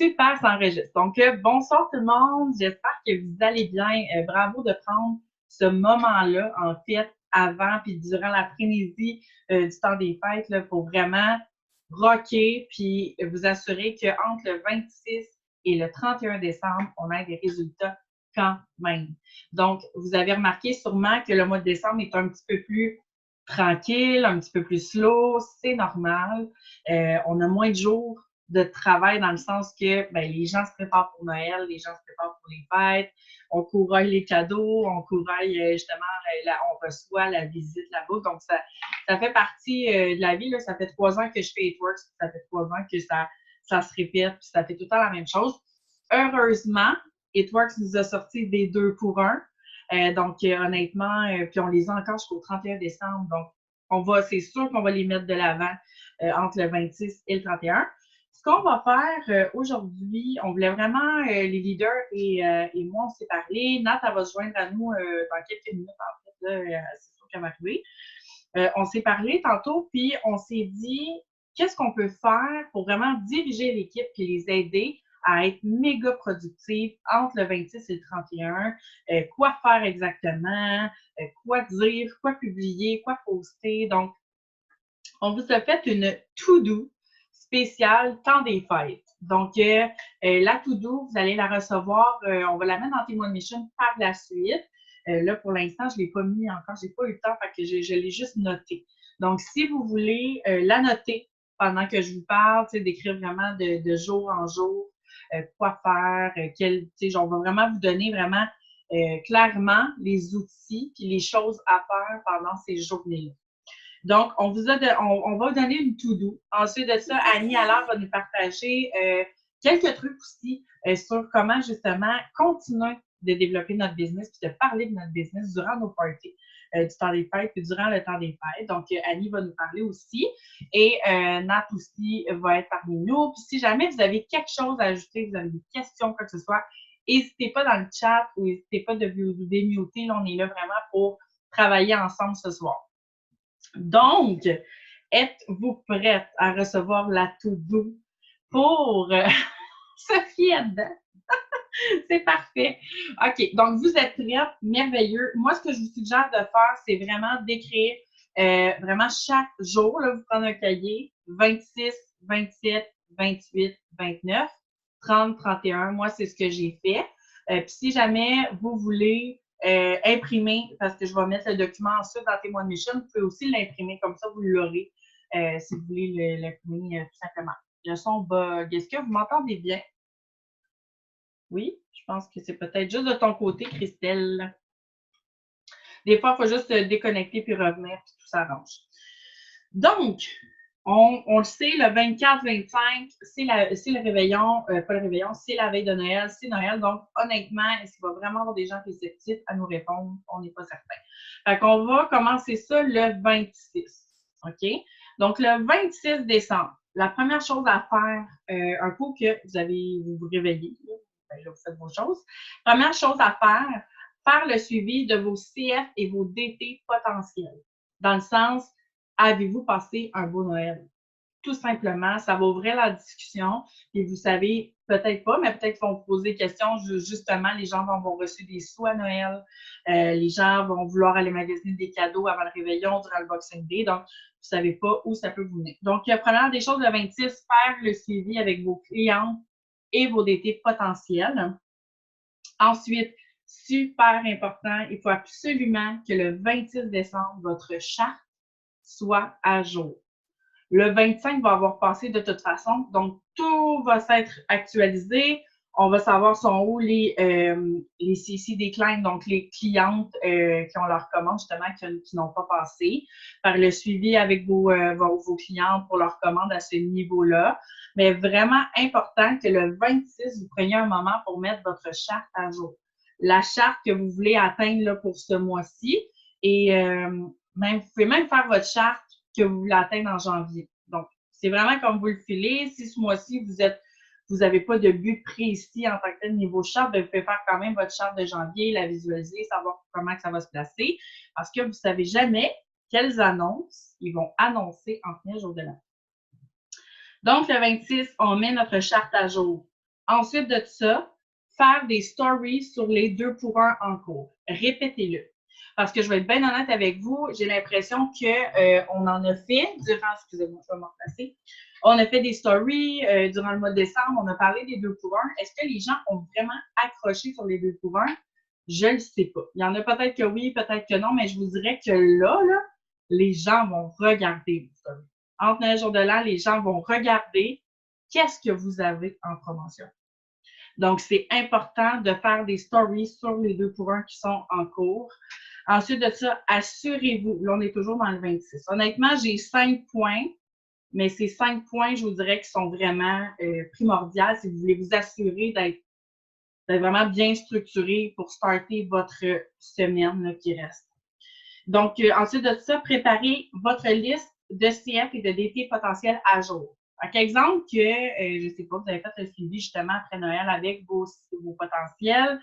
Super, ça enregistre. Donc, bonsoir tout le monde. J'espère que vous allez bien. Bravo de prendre ce moment-là, en fait, avant puis durant l'après-midi du temps des fêtes, là, pour vraiment rocker puis vous assurer qu'entre le 26 et le 31 décembre, on a des résultats quand même. Donc, vous avez remarqué sûrement que le mois de décembre est un petit peu plus tranquille, un petit peu plus slow, c'est normal. On a moins de jours de travail dans le sens que ben, les gens se préparent pour Noël, les gens se préparent pour les fêtes, on couraille les cadeaux, on couraille justement, on reçoit la visite là-bas. Donc, ça fait partie de la vie. Là. Ça fait 3 ans que je fais It Works, ça fait 3 ans que ça se répète, puis ça fait tout le temps la même chose. Heureusement, It Works nous a sorti des 2 pour 1. Donc, honnêtement, puis on les a encore jusqu'au 31 décembre. Donc, c'est sûr qu'on va les mettre de l'avant entre le 26 et le 31. Ce qu'on va faire aujourd'hui, on voulait vraiment, les leaders et moi, on s'est parlé. Nat, elle va se joindre à nous dans quelques minutes, en fait. Là, c'est sûr qu'elle va arriver. On s'est parlé tantôt, puis on s'est dit qu'est-ce qu'on peut faire pour vraiment diriger l'équipe et les aider à être méga productifs entre le 26 et le 31. Quoi faire exactement, quoi dire, quoi publier, quoi poster. Donc, on vous a fait une to-do spéciale temps des fêtes. Donc, la to-do, vous allez la recevoir, on va la mettre dans Témoin de Mission par la suite. Là, pour l'instant, je ne l'ai pas mis encore, je n'ai pas eu le temps, fait que je l'ai juste noté. Donc, si vous voulez la noter pendant que je vous parle, d'écrire vraiment de jour en jour, quoi faire, on va vraiment vous donner vraiment clairement les outils et les choses à faire pendant ces journées-là. Donc, on va vous donner une to-do. Ensuite de ça, Annie alors va nous partager quelques trucs aussi sur comment justement continuer de développer notre business puis de parler de notre business durant nos parties du temps des fêtes puis durant le temps des fêtes. Donc, Annie va nous parler aussi et Nat aussi va être parmi nous. Puis si jamais vous avez quelque chose à ajouter, vous avez des questions, quoi que ce soit, n'hésitez pas dans le chat ou n'hésitez pas de vous démuter. Là, on est là vraiment pour travailler ensemble ce soir. Donc, êtes-vous prête à recevoir la to-do pour Sophie dedans? C'est parfait. OK, donc vous êtes prête, merveilleux. Moi, ce que je vous suggère de faire, c'est vraiment d'écrire vraiment chaque jour, là, vous prenez un cahier, 26, 27, 28, 29, 30, 31. Moi, c'est ce que j'ai fait. Puis si jamais vous voulez imprimer, parce que je vais mettre le document ensuite dans Témoin de Mission, vous pouvez aussi l'imprimer, comme ça, vous l'aurez si vous voulez l'imprimer tout simplement. Le son bug. Est-ce que vous m'entendez bien? Oui, je pense que c'est peut-être juste de ton côté, Christelle. Des fois, il faut juste se déconnecter puis revenir, puis tout s'arrange. Donc, on le sait, le 24-25, c'est le réveillon, pas le réveillon, c'est la veille de Noël, c'est Noël. Donc, honnêtement, est-ce qu'il va vraiment avoir des gens réceptifs à nous répondre? On n'est pas certain. Fait qu'on va commencer ça le 26. OK? Donc, le 26 décembre, la première chose à faire, un coup que vous vous réveillez, là, vous faites vos choses. Première chose à faire le suivi de vos CF et vos DT potentiels. Dans le sens, avez-vous passé un beau Noël? Tout simplement, ça va ouvrir la discussion et vous savez, peut-être pas, mais peut-être qu'ils vont vous poser des questions. Justement, les gens vont avoir reçu des sous à Noël. Les gens vont vouloir aller magasiner des cadeaux avant le réveillon, durant le Boxing Day. Donc, vous savez pas où ça peut vous venir. Donc, première des choses, le 26, faire le suivi avec vos clients et vos DT potentiels. Ensuite, super important, il faut absolument que le 26 décembre, votre charte soit à jour. Le 25 va avoir passé de toute façon, donc tout va s'être actualisé. On va savoir sont où les CC des clients, donc les clientes qui ont leur commande justement, qui n'ont pas passé. Faire le suivi avec vos clientes pour leur commande à ce niveau-là. Mais vraiment important que le 26, vous preniez un moment pour mettre votre charte à jour. La charte que vous voulez atteindre là, pour ce mois-ci. Et vous pouvez même faire votre charte que vous voulez atteindre en janvier. Donc, c'est vraiment comme vous le filez. Si ce mois-ci, vous n'avez pas de but précis en tant que tel niveau charte, bien, vous pouvez faire quand même votre charte de janvier, la visualiser, savoir comment que ça va se placer, parce que vous ne savez jamais quelles annonces ils vont annoncer en premier jour de l'an. Donc, le 26, on met notre charte à jour. Ensuite de ça, faire des stories sur les 2 pour 1 en cours. Répétez-le. Parce que je vais être bien honnête avec vous, j'ai l'impression qu'on en a fait durant, excusez-moi, je vais me replacer. On a fait des stories durant le mois de décembre, on a parlé des 2 pour 1. Est-ce que les gens ont vraiment accroché sur les 2 pour 1? Je ne le sais pas. Il y en a peut-être que oui, peut-être que non, mais je vous dirais que là, les gens vont regarder vos stories. Entre Noël et jour de l'an, les gens vont regarder qu'est-ce que vous avez en promotion. Donc, c'est important de faire des stories sur les 2 pour 1 qui sont en cours. Ensuite de ça, assurez-vous, là, on est toujours dans le 26. Honnêtement, j'ai 5 points, mais ces 5 points, je vous dirais qu'ils sont vraiment primordiaux si vous voulez vous assurer d'être vraiment bien structuré pour starter votre semaine là, qui reste. Donc, ensuite de ça, préparez votre liste de CF et de DT potentiels à jour. Donc, exemple que, je ne sais pas, vous avez fait le suivi justement après Noël avec vos potentiels.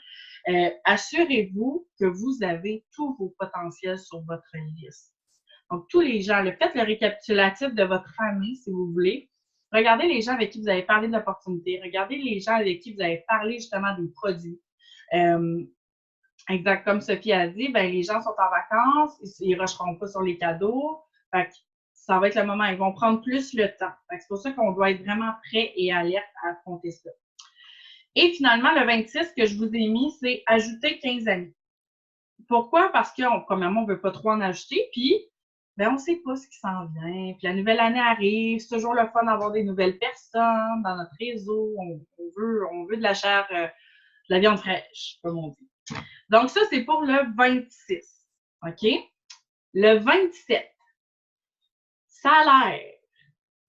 Assurez-vous que vous avez tous vos potentiels sur votre liste. Donc, tous les gens, faites le récapitulatif de votre année, si vous voulez. Regardez les gens avec qui vous avez parlé de l'opportunité. Regardez les gens avec qui vous avez parlé justement des produits. Exact, comme Sophie a dit, ben, les gens sont en vacances, ils ne rusheront pas sur les cadeaux. Fait que ça va être le moment. Ils vont prendre plus le temps. C'est pour ça qu'on doit être vraiment prêt et alerte à affronter ça. Et finalement, le 26 que je vous ai mis, c'est ajouter 15 amis. Pourquoi? Parce que, premièrement, on ne veut pas trop en ajouter, puis ben, on ne sait pas ce qui s'en vient. Puis la nouvelle année arrive, c'est toujours le fun d'avoir des nouvelles personnes dans notre réseau. On veut de la chair, de la viande fraîche, comme on dit. Donc, ça, c'est pour le 26. OK? Le 27, ça a l'air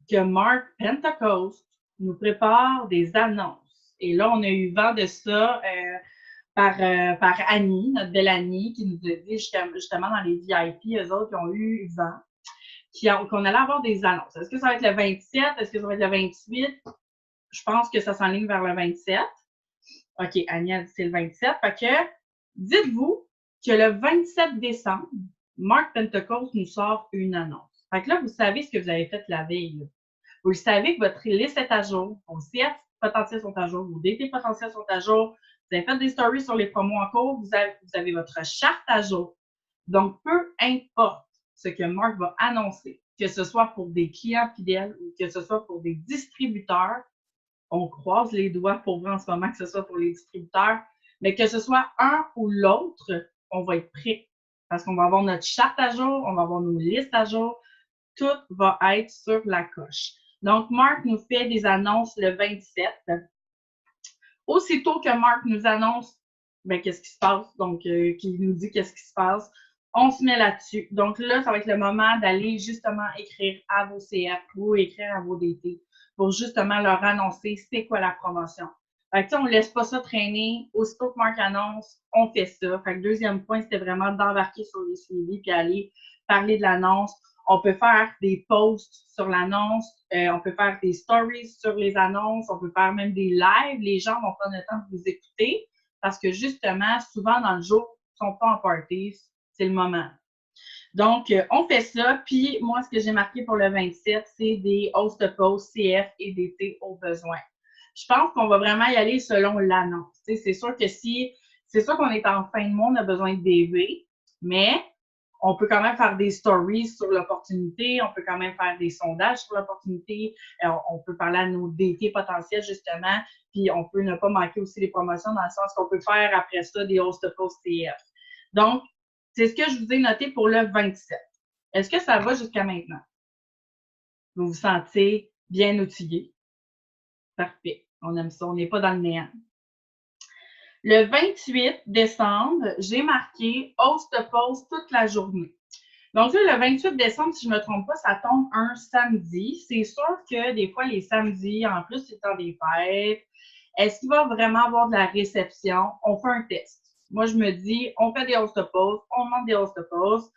que Mark Pentecost nous prépare des annonces. Et là, on a eu vent de ça par Annie, notre belle Annie, qui nous a dit justement dans les VIP, eux autres qui ont eu vent, qu'on allait avoir des annonces. Est-ce que ça va être le 27? Est-ce que ça va être le 28? Je pense que ça s'enligne vers le 27. OK, Annie a dit c'est le 27. Fait que, dites-vous que le 27 décembre, Mark Pentecost nous sort une annonce. Fait que là, vous savez ce que vous avez fait la veille. Là. Vous le savez que votre liste est à jour, vos CF potentiels sont à jour, vos DT potentiels sont à jour, vous avez fait des stories sur les promos en cours, vous avez votre charte à jour. Donc, peu importe ce que Mark va annoncer, que ce soit pour des clients fidèles ou que ce soit pour des distributeurs, on croise les doigts pour voir en ce moment que ce soit pour les distributeurs, mais que ce soit un ou l'autre, on va être prêt. Parce qu'on va avoir notre charte à jour, on va avoir nos listes à jour, tout va être sur la coche. Donc, Mark nous fait des annonces le 27. Aussitôt que Mark nous annonce qu'est-ce qui se passe, donc qu'il nous dit qu'est-ce qui se passe, on se met là-dessus. Donc là, ça va être le moment d'aller justement écrire à vos CF ou écrire à vos DT pour justement leur annoncer c'est quoi la promotion. Fait que, on ne laisse pas ça traîner. Aussitôt que Mark annonce, on fait ça. Fait que deuxième point, c'était vraiment d'embarquer sur les suivis puis aller parler de l'annonce. On peut faire des posts sur l'annonce, on peut faire des stories sur les annonces, on peut faire même des lives. Les gens vont prendre le temps de vous écouter parce que justement, souvent dans le jour, ils ne sont pas en party, c'est le moment. Donc, on fait ça. Puis, moi, ce que j'ai marqué pour le 27, c'est des host posts CF et DT au besoin. Je pense qu'on va vraiment y aller selon l'annonce. C'est sûr que c'est sûr qu'on est en fin de mois, on a besoin de DV, mais on peut quand même faire des stories sur l'opportunité, on peut quand même faire des sondages sur l'opportunité, on peut parler à nos DT potentiels justement, puis on peut ne pas manquer aussi les promotions dans le sens qu'on peut faire après ça des host posts CF. Donc, c'est ce que je vous ai noté pour le 27. Est-ce que ça va jusqu'à maintenant? Vous vous sentez bien outillé? Parfait. On aime ça. On n'est pas dans le néant. Le 28 décembre, j'ai marqué host post toute la journée. Donc, là, le 28 décembre, si je ne me trompe pas, ça tombe un samedi. C'est sûr que des fois, les samedis, en plus, c'est le temps des fêtes. Est-ce qu'il va vraiment avoir de la réception? On fait un test. Moi, je me dis, on fait des host posts, on demande des host posts,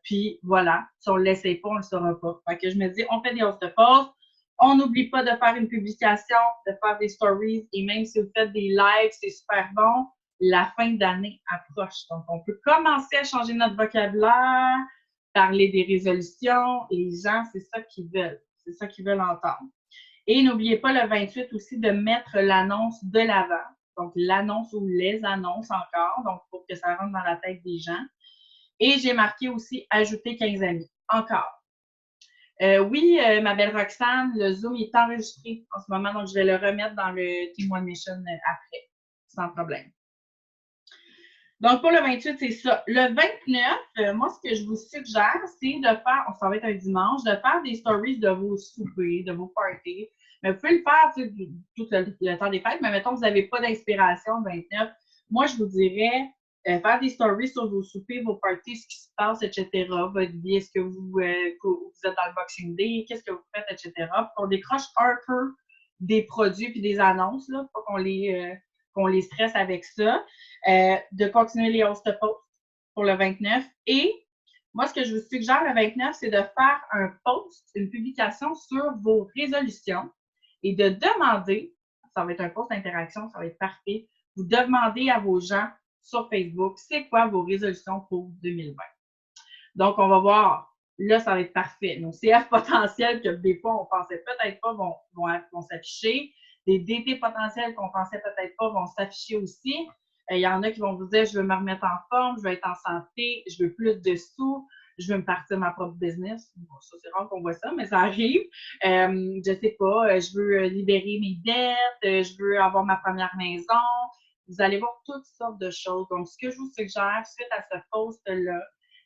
puis voilà. Si on ne l'essaie pas, on ne le saura pas. Fait que je me dis, on fait des host posts, on n'oublie pas de faire une publication, de faire des stories, et même si vous faites des lives, c'est super bon. La fin d'année approche. Donc, on peut commencer à changer notre vocabulaire, parler des résolutions. Et les gens, c'est ça qu'ils veulent. C'est ça qu'ils veulent entendre. Et n'oubliez pas le 28 aussi de mettre l'annonce de l'avant. Donc, l'annonce ou les annonces encore, donc pour que ça rentre dans la tête des gens. Et j'ai marqué aussi ajouter 15 amis. Encore. Oui, ma belle Roxane, le Zoom est enregistré en ce moment, donc je vais le remettre dans le Team One Mission après, sans problème. Donc, pour le 28, c'est ça. Le 29, moi, ce que je vous suggère, c'est de faire, ça va être un dimanche, de faire des stories de vos soupers, de vos parties. Mais vous pouvez le faire tout le temps des fêtes, mais mettons que vous n'avez pas d'inspiration le 29. Moi, je vous dirais faire des stories sur vos soupers, vos parties, ce qui se passe, etc. Votre vie, est-ce que vous êtes dans le Boxing Day, qu'est-ce que vous faites, etc. Puis on décroche un peu des produits puis des annonces, là, pas qu'on les stresse avec ça. De continuer les host posts pour le 29. Et moi, ce que je vous suggère le 29, c'est de faire un post, une publication sur vos résolutions et de demander, ça va être un post d'interaction, ça va être parfait, vous demandez à vos gens sur Facebook, c'est quoi vos résolutions pour 2020. Donc, on va voir, là, ça va être parfait. Nos CF potentiels que des fois, on pensait peut-être pas vont s'afficher. Des DT potentiels qu'on pensait peut-être pas vont s'afficher aussi. Il y en a qui vont vous dire, je veux me remettre en forme, je veux être en santé, je veux plus de sous, je veux me partir de ma propre business. Bon, ça, c'est rare qu'on voit ça, mais ça arrive. Je sais pas, je veux libérer mes dettes, je veux avoir ma première maison. Vous allez voir toutes sortes de choses. Donc, ce que je vous suggère suite à ce post-là,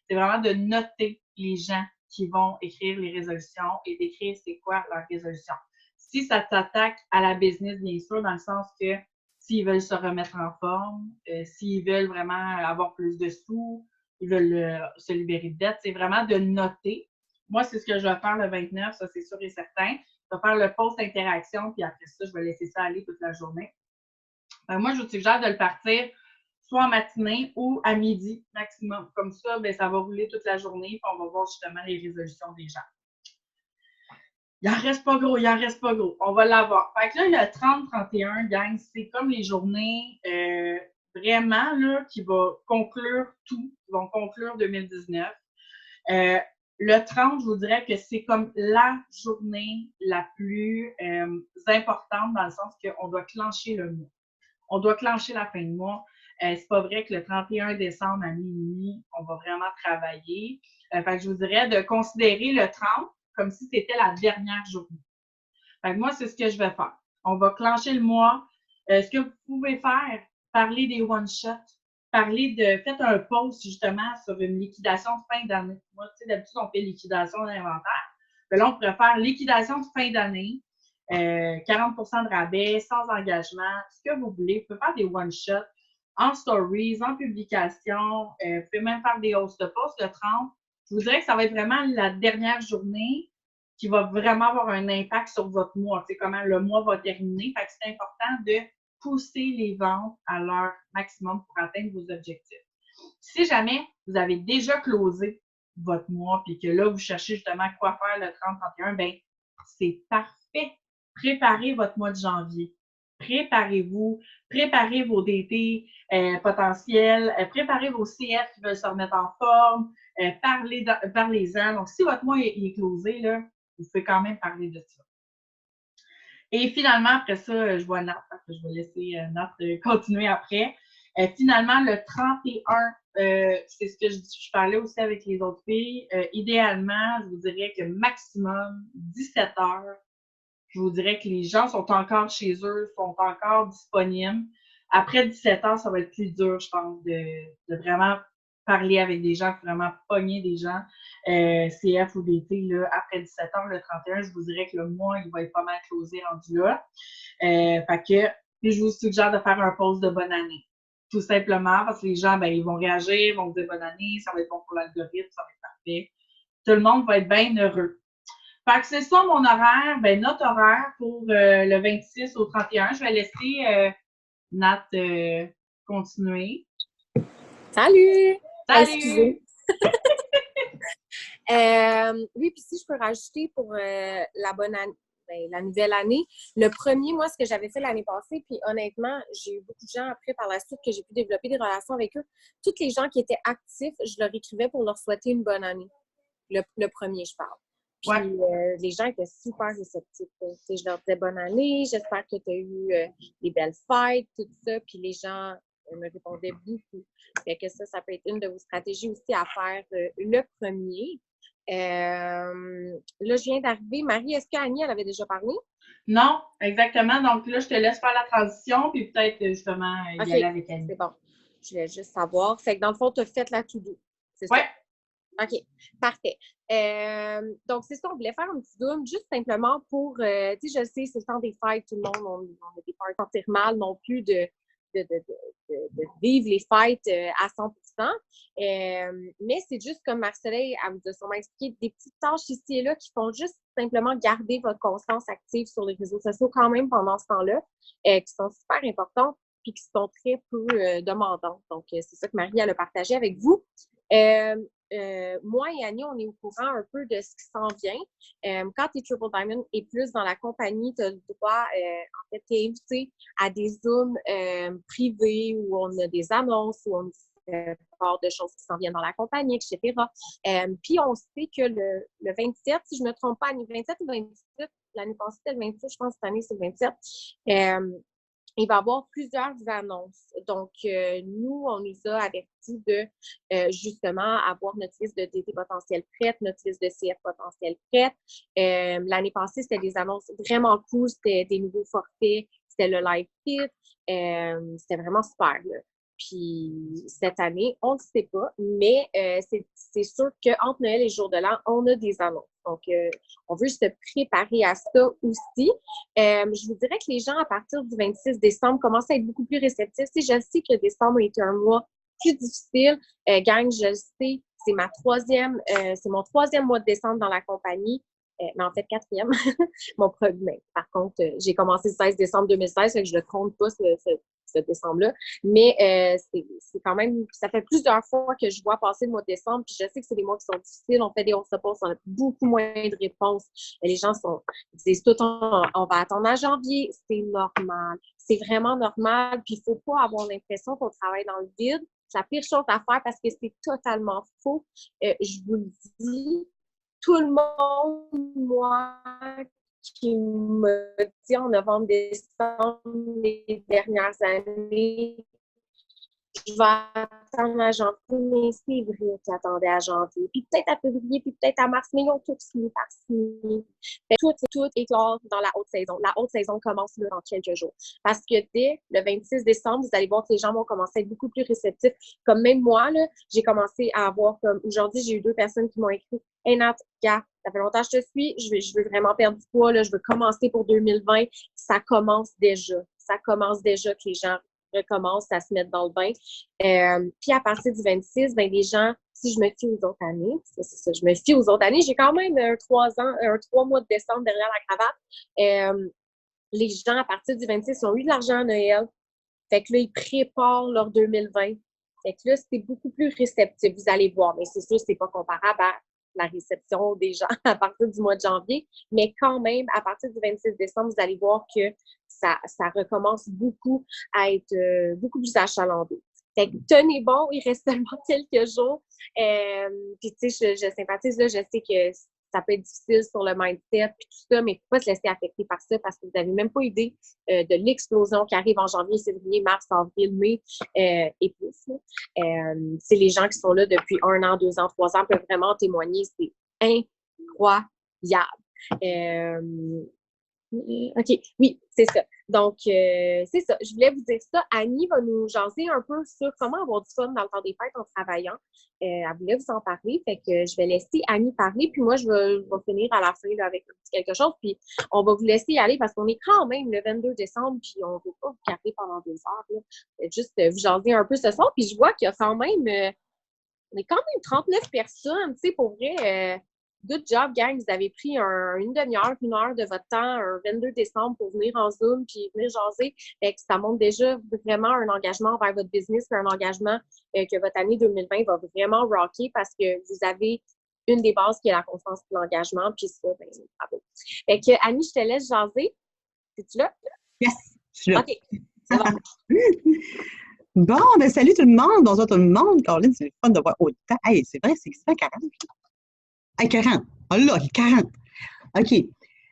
c'est vraiment de noter les gens qui vont écrire les résolutions et d'écrire c'est quoi leur résolution. Si ça s'attaque à la business, bien sûr, dans le sens que s'ils veulent se remettre en forme, s'ils veulent vraiment avoir plus de sous, ils veulent se libérer de dettes, c'est vraiment de noter. Moi, c'est ce que je vais faire le 29, ça c'est sûr et certain. Je vais faire le post interaction, puis après ça, je vais laisser ça aller toute la journée. Moi, je vous suggère de le partir soit en matinée ou à midi maximum. Comme ça, ben, ça va rouler toute la journée, puis on va voir justement les résolutions des gens. Il en reste pas gros, il en reste pas gros. On va l'avoir. Fait que là, il y a 30-31, gang, c'est comme les journées vraiment là, qui vont conclure tout, qui vont conclure 2019. Le 30, je vous dirais que c'est comme la journée la plus importante dans le sens qu'on doit clencher le mois. On doit clencher la fin de mois. C'est pas vrai que le 31 décembre à minuit, on va vraiment travailler. Fait que je vous dirais de considérer le 30 comme si c'était la dernière journée. Fait que moi, c'est ce que je vais faire. On va clencher le mois. Ce que vous pouvez faire, parler des one-shots, faites un post justement sur une liquidation de fin d'année. Moi, tu sais, d'habitude, on fait liquidation d'inventaire. Là, on pourrait faire liquidation de fin d'année, 40 de rabais, sans engagement, ce que vous voulez. Vous pouvez faire des one-shots en stories, en publication. Vous pouvez même faire des host posts le 30. Je vous dirais que ça va être vraiment la dernière journée qui va vraiment avoir un impact sur votre mois. Tu sais, comment le mois va terminer. Fait que c'est important de pousser les ventes à leur maximum pour atteindre vos objectifs. Si jamais vous avez déjà closé votre mois puis que là, vous cherchez justement quoi faire le 30-31, bien, c'est parfait. Préparez votre mois de janvier. Préparez-vous, préparez vos DT potentiels, préparez vos CF qui veulent se remettre en forme, parlez-en. Donc, si votre mois est closé, là, vous pouvez quand même parler de ça. Et finalement, après ça, je vois Nat, parce que je vais laisser Nat continuer après. Finalement, le 31, c'est ce que je parlais aussi avec les autres filles. Idéalement, je vous dirais que maximum 17 heures. Je vous dirais que les gens sont encore chez eux, sont encore disponibles. Après 17 heures, ça va être plus dur, je pense, de vraiment parler avec des gens, vraiment pogner des gens, CF ou DT, là, après 17 heures, le 31, je vous dirais que le mois, il va être pas mal closé rendu là. Fait que, puis je vous suggère de faire un post de bonne année. Tout simplement, parce que les gens, ben, ils vont réagir, ils vont dire bonne année, ça va être bon pour l'algorithme, ça va être parfait. Tout le monde va être bien heureux. Fait que c'est ça mon horaire, ben notre horaire pour le 26 au 31. Je vais laisser Nat continuer. Salut! Salut! Oui, puis si je peux rajouter pour la bonne année, la nouvelle année, le premier, moi, ce que j'avais fait l'année passée, puis honnêtement, j'ai eu beaucoup de gens après par la suite que j'ai pu développer des relations avec eux. Tous les gens qui étaient actifs, je leur écrivais pour leur souhaiter une bonne année. Le premier, je parle. Puis les gens étaient super réceptifs. Je leur disais bonne année, j'espère que tu as eu des belles fêtes, tout ça. Puis les gens me répondaient beaucoup. Fait que ça peut être une de vos stratégies aussi à faire le premier. Là, je viens d'arriver. Marie, est-ce qu'Annie, elle avait déjà parlé? Non, exactement. Donc là, je te laisse faire la transition, puis peut-être justement y aller avec Annie. C'est bon. Je voulais juste savoir. Fait que dans le fond, tu as fait la to-do. C'est ça? OK, parfait. Donc, c'est ça, on voulait faire un petit zoom juste simplement pour, tu sais, je sais, c'est le temps des fêtes, tout le monde, on a des peurs de sentir mal non plus de vivre les fêtes à 100%. Mais c'est juste comme Marceline, elle vous a sûrement expliqué, des petites tâches ici et là qui font juste simplement garder votre constance active sur les réseaux sociaux quand même pendant ce temps-là, qui sont super importantes puis qui sont très peu demandantes. Donc, c'est ça que Marie, elle a partagé avec vous. Moi et Annie, on est au courant un peu de ce qui s'en vient. Quand tu es Triple Diamond et plus dans la compagnie, tu as le droit, en fait, tu es invité à des Zooms privés où on a des annonces, où on parle de choses qui s'en viennent dans la compagnie, etc. Puis on sait que le 27, si je ne me trompe pas, Annie, 27 ou 28, l'année passée, c'était le 27, je pense que cette année, c'est le 27. Il va y avoir plusieurs annonces. Donc, nous, on nous a avertis de justement avoir notre liste de DT potentiel prête, notre liste de CF potentiel prête. L'année passée, c'était des annonces vraiment cool. C'était des nouveaux forfaits, c'était le live kit. C'était vraiment super, là. Puis cette année, on ne le sait pas, mais c'est sûr qu'entre Noël et Jour de l'An, on a des annonces. Donc, on veut se préparer à ça aussi. Je vous dirais que les gens, à partir du 26 décembre, commencent à être beaucoup plus réceptifs. Tu sais, je sais que décembre a été un mois plus difficile. Gang, je le sais, c'est mon troisième mois de décembre dans la compagnie. Mais en fait, quatrième. Par contre, j'ai commencé le 16 décembre 2016, fait que je ne compte pas ce décembre-là. Mais c'est quand même, ça fait plusieurs fois que je vois passer le mois de décembre, puis je sais que c'est des mois qui sont difficiles. On fait des on se pose, on a beaucoup moins de réponses. Les gens disent tout, on va attendre en janvier. C'est normal. C'est vraiment normal. Puis il ne faut pas avoir l'impression qu'on travaille dans le vide. C'est la pire chose à faire parce que c'est totalement faux. Je vous le dis. Tout le monde, moi, qui me dit en novembre, décembre, les dernières années, je vais attendre à janvier, mais c'est vrai qu'ils attendaient à janvier, puis peut-être à février, puis peut-être à mars, mais ils ont tout fini par signer. Tout éclore dans la haute saison. La haute saison commence là dans quelques jours. Parce que dès le 26 décembre, vous allez voir que les gens vont commencer à être beaucoup plus réceptifs. Comme même moi, là, j'ai commencé à avoir comme aujourd'hui, j'ai eu 2 personnes qui m'ont écrit « Hey Nat, gars, ça fait longtemps que je te suis, je veux vraiment perdre du poids, là, je veux commencer pour 2020. » Ça commence déjà. Ça commence déjà que les gens recommence à se mettre dans le bain. Puis à partir du 26, ben les gens, si je me fie aux autres années, c'est ça, je me fie aux autres années, j'ai quand même 3 mois de décembre derrière la cravate. Les gens, à partir du 26, ont eu de l'argent à Noël. Fait que là, ils préparent leur 2020. Fait que là, c'est beaucoup plus réceptif, vous allez voir. Mais c'est sûr, c'est pas comparable à la réception des gens à partir du mois de janvier. Mais quand même, à partir du 26 décembre, vous allez voir que ça recommence beaucoup à être beaucoup plus achalandé. Fait que tenez bon, il reste seulement quelques jours. Puis tu sais, je sympathise, là, je sais que ça peut être difficile sur le mindset puis tout ça, mais il ne faut pas se laisser affecter par ça parce que vous n'avez même pas idée de l'explosion qui arrive en janvier, février, mars, avril, mai et plus. C'est les gens qui sont là depuis 1 an, 2 ans, 3 ans peuvent vraiment témoigner. C'est incroyable. OK, oui, c'est ça. Donc, c'est ça. Je voulais vous dire ça. Annie va nous jaser un peu sur comment avoir du fun dans le temps des fêtes en travaillant. Elle voulait vous en parler. Fait que je vais laisser Annie parler. Puis moi, je vais finir à la fin là, avec un petit quelque chose. Puis on va vous laisser y aller parce qu'on est quand même le 22 décembre. Puis on ne veut pas vous garder pendant 2 heures. Là. Juste vous jaser un peu ce soir. Puis je vois qu'il y a quand même, on est quand même 39 personnes. Tu sais, pour vrai, good job, gang. Vous avez pris une demi-heure, 1 heure de votre temps, un 22 décembre pour venir en Zoom puis venir jaser. Fait que ça montre déjà vraiment un engagement vers votre business, un engagement que votre année 2020 va vraiment rocker parce que vous avez une des bases qui est la constance et l'engagement. Puis ça, ben, bravo. Fait que, Annie, je te laisse jaser. Es-tu là? Yes, je suis là. OK, c'est bon. Bon, ben salut tout le monde. Bonjour tout le monde. Caroline, c'est le fun de voir autant. Hey, c'est vrai, c'est 140. Hey, 40. Oh là, 40. OK.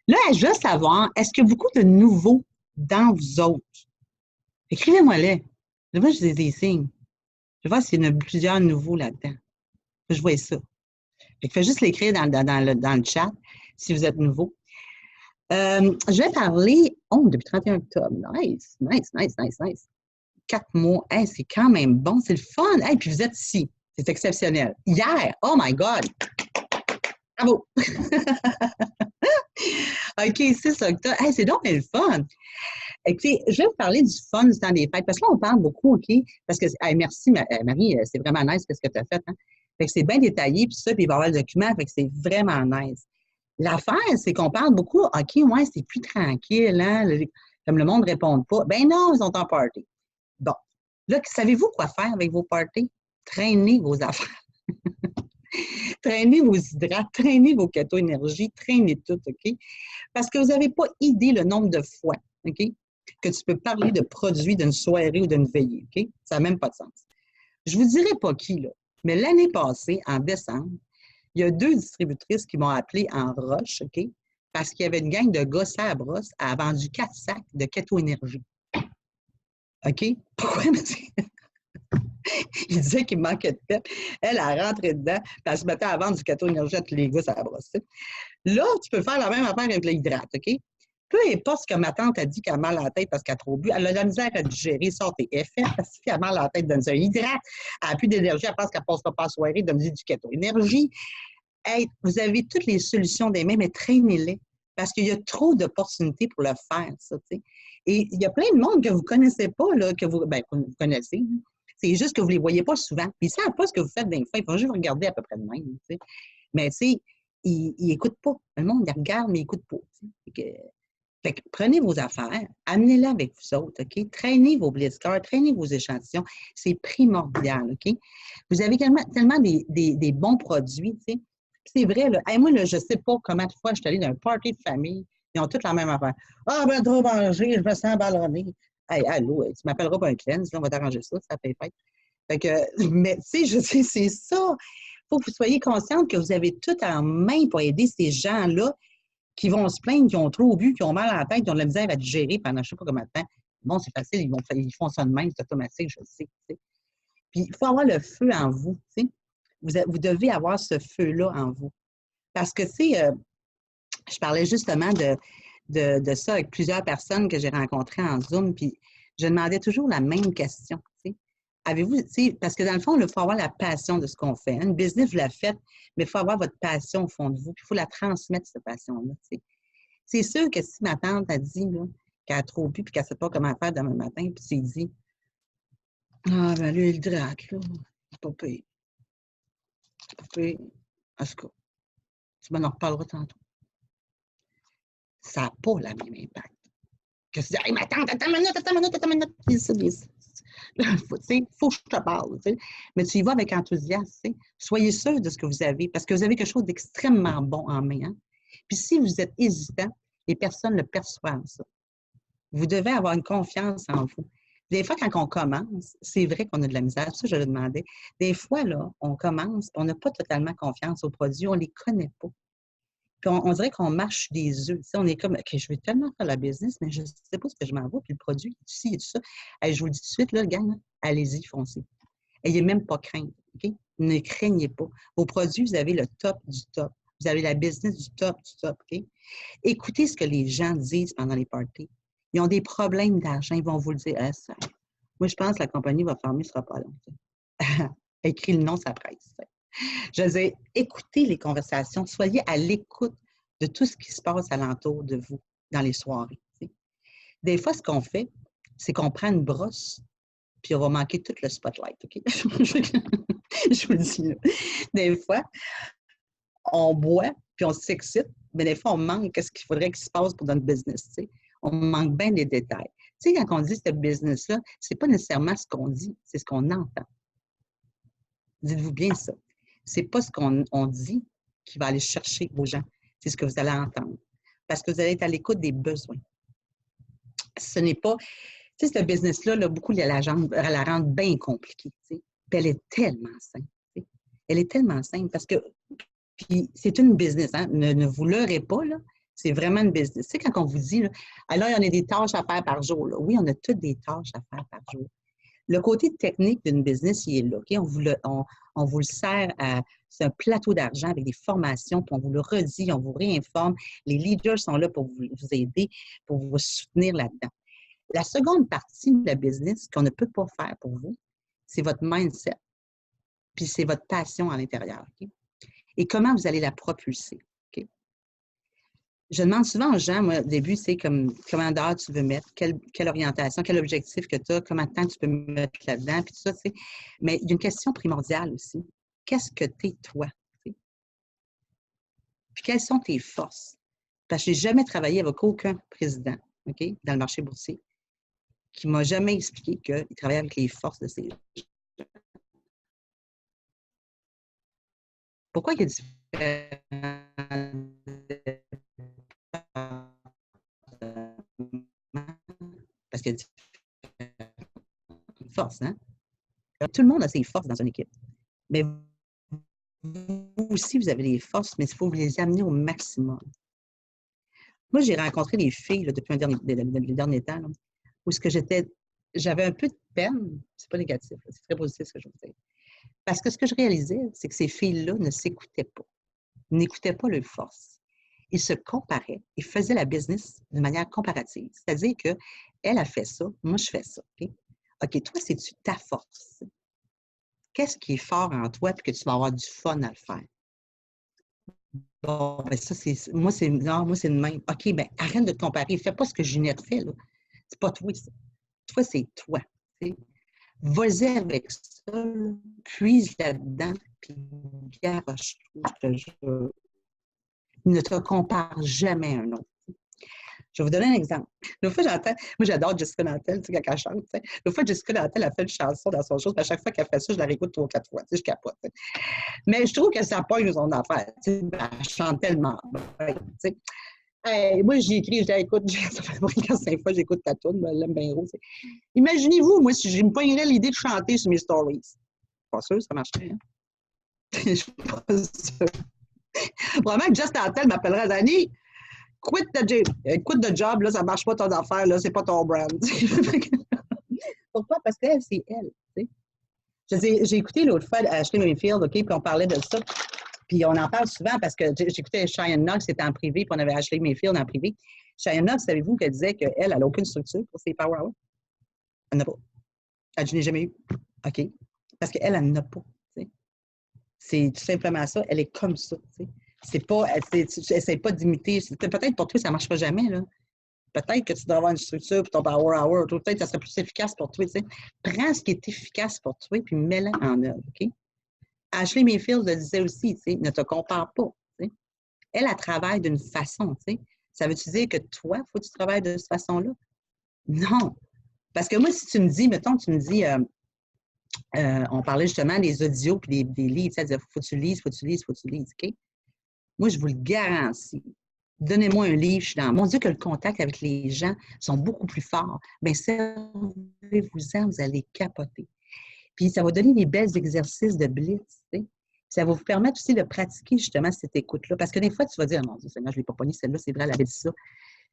Là, je veux savoir, est-ce qu'il y a beaucoup de nouveaux dans vous autres? Écrivez-moi-les. Je vois, je des signes. Je vois s'il y en a plusieurs nouveaux là-dedans. Je vois ça. Fait que fais juste l'écrire dans le chat si vous êtes nouveau. Je vais parler, depuis 31 octobre. Nice, nice, nice, nice, nice. 4 mois. Hey, c'est quand même bon, c'est le fun. Hey, puis vous êtes ici. C'est exceptionnel. Hier, oh my God! Bravo! OK, 6 octobre. Hey, c'est donc le fun! Écoutez, je vais vous parler du fun du temps des fêtes, parce que là, on parle beaucoup, OK? Parce que, hey, merci, Marie, c'est vraiment nice ce que tu as fait, hein? Fait que c'est bien détaillé, puis ça, puis il va y avoir le document, fait que c'est vraiment nice. L'affaire, c'est qu'on parle beaucoup, OK, ouais, c'est plus tranquille, hein? Comme le monde ne répond pas. Ben non, ils sont en party. Bon. Là, savez-vous quoi faire avec vos parties? Traînez vos affaires. Traînez vos hydrates, traînez vos keto-énergie, traînez tout, OK? Parce que vous n'avez pas idée le nombre de fois, OK, que tu peux parler de produits d'une soirée ou d'une veillée, OK? Ça n'a même pas de sens. Je ne vous dirai pas qui, là, mais l'année passée, en décembre, il y a 2 distributrices qui m'ont appelé en rush, OK? Parce qu'il y avait une gang de gars à la brosse a vendu 4 sacs de keto-énergie. OK? Pourquoi? Il disait qu'il manquait de pep. Elle a rentré dedans, puis elle se mettait à vendre du keto-énergie à tous les gars à la brosse. Là, tu peux faire la même affaire avec l'hydrate, OK? Peu importe ce que ma tante a dit qu'elle a mal à la tête parce qu'elle a trop bu, elle a de la misère à digérer, sort tes effets, parce qu'elle a mal à la tête, donne un hydrate, elle n'a plus d'énergie, elle pense qu'elle ne passera pas la soirée, donne-lui du keto-énergie. Hey, vous avez toutes les solutions des mains, mais traînez-les, parce qu'il y a trop d'opportunités pour le faire, ça, tu sais. Et il y a plein de monde que vous ne connaissez pas, là, que vous connaissez. C'est juste que vous ne les voyez pas souvent. Puis ils ne savent pas ce que vous faites d'un fois. Ils vont juste regarder à peu près de même, tu sais. Mais, tu sais, ils n'écoutent pas. Le monde, il regarde, mais il n'écoute pas. Fait que prenez vos affaires, amenez-les avec vous autres, OK? Traînez vos blitzcards, traînez vos échantillons. C'est primordial, OK? Vous avez tellement des bons produits, tu sais. C'est vrai, là. Hey, moi, là, je ne sais pas combien de fois je suis allée dans un party de famille. Ils ont toutes la même affaire. Ah, ben, trop mangé, je me sens ballonné. Hey, allô, tu m'appelleras pas un cleanse, là, on va t'arranger ça, ça fait fête. Fait que, mais, tu sais, je sais, c'est ça. Il faut que vous soyez consciente que vous avez tout en main pour aider ces gens-là qui vont se plaindre, qui ont trop bu, qui ont mal à la tête, qui ont de la misère à digérer pendant je ne sais pas combien de temps. Bon, c'est facile, ils font ça de même, c'est automatique, je le sais. T'sais. Puis, il faut avoir le feu en vous. Vous devez avoir ce feu-là en vous. Parce que, tu sais, je parlais justement de ça avec plusieurs personnes que j'ai rencontrées en Zoom, puis je demandais toujours la même question. Avez-vous, parce que dans le fond, il faut avoir la passion de ce qu'on fait. Une business, vous la faites, mais il faut avoir votre passion au fond de vous, puis il faut la transmettre, cette passion-là. C'est sûr que si ma tante a dit qu'elle a trop bu, puis qu'elle ne sait pas comment faire demain matin, puis s'est dit, ah, ben là, il drague, là, c'est pas pire. C'est pas pire. En tout cas, tu m'en reparleras tantôt. Ça n'a pas le même impact. Que tu dis, hey, ma tante, attends une minute. Dis ça. Faut que je te parle. T'sais. Mais tu y vas avec enthousiasme. T'sais. Soyez sûr de ce que vous avez, parce que vous avez quelque chose d'extrêmement bon en main. Hein? Puis si vous êtes hésitant, les personnes le perçoivent, ça. Vous devez avoir une confiance en vous. Des fois, quand on commence, c'est vrai qu'on a de la misère. Ça, je le demandais. Des fois, là, on commence, on n'a pas totalement confiance aux produits, on ne les connaît pas. Puis on dirait qu'on marche des œufs. On est comme, OK, je veux tellement faire la business, mais je ne sais pas ce que je m'en vais. Puis le produit, ici et tout ça. Hey, je vous le dis tout de suite, là, gang, allez-y, foncez. Ayez même pas crainte. OK? Ne craignez pas. Vos produits, vous avez le top du top. Vous avez la business du top du top. OK? Écoutez ce que les gens disent pendant les parties. Ils ont des problèmes d'argent. Ils vont vous le dire. Ah, ça. Moi, je pense que la compagnie va fermer, ce ne sera pas long. Écris le nom, ça presse. Je veux dire, écoutez les conversations, soyez à l'écoute de tout ce qui se passe alentour de vous dans les soirées. T'sais. Des fois, ce qu'on fait, c'est qu'on prend une brosse, puis on va manquer tout le spotlight, OK? Je vous le dis. Là. Des fois, on boit, puis on s'excite, mais des fois, on manque ce qu'il faudrait qu'il se passe pour notre business. T'sais. On manque bien des détails. Tu sais, quand on dit ce business-là, c'est pas nécessairement ce qu'on dit, c'est ce qu'on entend. Dites-vous bien ça. Ce n'est pas ce qu'on dit qui va aller chercher aux gens. C'est ce que vous allez entendre. Parce que vous allez être à l'écoute des besoins. Ce n'est pas... Tu sais, ce business-là, là, beaucoup la rendent bien compliquée. Tu sais. Puis elle est tellement simple. Tu sais. Elle est tellement simple parce que Puis c'est une business, hein? Ne vous leurrez pas, là. C'est vraiment une business. Tu sais, quand on vous dit, là, alors, il y en a des tâches à faire par jour. Là. Oui, on a toutes des tâches à faire par jour. Le côté technique d'une business, il est là. Okay? On vous le sert à... C'est un plateau d'argent avec des formations, puis on vous le redit, on vous réinforme. Les leaders sont là pour vous aider, pour vous soutenir là-dedans. La seconde partie de la business qu'on ne peut pas faire pour vous, c'est votre mindset, puis c'est votre passion à l'intérieur. Okay? Et comment vous allez la propulser. Okay? Je demande souvent aux gens, moi, au début, c'est comme combien d'heures tu veux mettre, quelle orientation, quel objectif que tu as, combien de temps tu peux mettre là-dedans, puis tout ça, tu sais. Mais il y a une question primordiale aussi. Qu'est-ce que tu es, toi? T'sais? Puis quelles sont tes forces? Parce que je n'ai jamais travaillé avec aucun président, OK, dans le marché boursier, qui ne m'a jamais expliqué qu'il travaillait avec les forces de ces gens. Pourquoi il y a différents parce qu'il y a différentes forces, hein? Tout le monde a ses forces dans une équipe. Mais vous aussi, vous avez des forces, mais il faut vous les amener au maximum. Moi, j'ai rencontré des filles là, depuis les derniers temps, là, où j'avais un peu de peine, c'est pas négatif, c'est très positif ce que je veux dire. Parce que ce que je réalisais, c'est que ces filles-là ne s'écoutaient pas, n'écoutaient pas leurs forces. Ils se comparaient, ils faisaient la business de manière comparative. C'est-à-dire qu'elle a fait ça, moi je fais ça. OK, toi, c'est-tu ta force? Qu'est-ce qui est fort en toi et que tu vas avoir du fun à le faire? Bon, ben ça, moi, c'est le même. OK, bien, arrête de te comparer. Fais pas ce que Ginette fait, là. C'est pas toi, ça. Toi, c'est toi. Vas-y avec ça, là, puise là-dedans, puis garoche-toi, je te jure. Ne te compare jamais à un autre. Je vais vous donner un exemple. L'autre fois, j'entends, moi j'adore Jessica Nantel, tu sais, quand elle chante. Tu sais. L'autre fois, Jessica Nantel a fait une chanson dans son show, puis à chaque fois qu'elle fait ça, je la réécoute 3 ou 4 fois, tu sais, je capote. Tu sais. Mais je trouve que ça pogne son affaire. Tu sais, elle chante tellement bien. Tu sais. Hey, moi, j'ai écrit, je dis, écoute, ça fait 5 fois, j'écoute ta tune, je l'aime bien gros. Tu sais. Imaginez-vous, moi, si je me pognerais l'idée de chanter sur mes stories. Pas sûr, ça marcherait. Hein? Je suis pas sûre. Probablement que Just Nantel m'appellerait Dani. Quit the job, là, ça ne marche pas ton affaire, là, c'est pas ton brand. Pourquoi? Parce qu'elle, c'est elle. J'ai écouté l'autre fois Ashley Mayfield, OK, puis on parlait de ça. Puis on en parle souvent parce que j'écoutais Cheyenne Knox, c'était en privé, puis on avait Ashley Mayfield en privé. Cheyenne Knox, savez-vous qu'elle disait qu'elle n'a aucune structure pour ses power hours? Elle n'en a pas. Elle dit, je n'ai jamais eu. OK. Parce qu'elle, elle n'en a pas. T'sais. C'est tout simplement ça. Elle est comme ça. T'sais. C'est pas, tu n'essaies pas d'imiter. Peut-être pour toi, ça ne marchera jamais. Là. Peut-être que tu dois avoir une structure pour ton power hour. Peut-être que ça serait plus efficace pour toi. T'sais. Prends ce qui est efficace pour toi puis mets-le en œuvre. OK? Ashley Mayfield le disait aussi, ne te compare pas. T'sais. Elle travaille d'une façon. T'sais. Ça veut-tu dire que toi, il faut que tu travailles de cette façon-là? Non. Parce que moi, si tu me dis, mettons, on parlait justement des audios et des livres, c'est-à-dire, faut que tu lises, OK? Moi, je vous le garantis. Donnez-moi un livre, je suis dans. Mon Dieu, que le contact avec les gens sont beaucoup plus forts. Bien, servez-vous-en, vous allez capoter. Puis, ça va donner des bels exercices de blitz, tu sais. Ça va vous permettre aussi de pratiquer justement cette écoute-là. Parce que des fois, tu vas dire, oh, mon Dieu, Seigneur, je ne l'ai pas pogné, celle-là, c'est vrai, elle avait dit ça.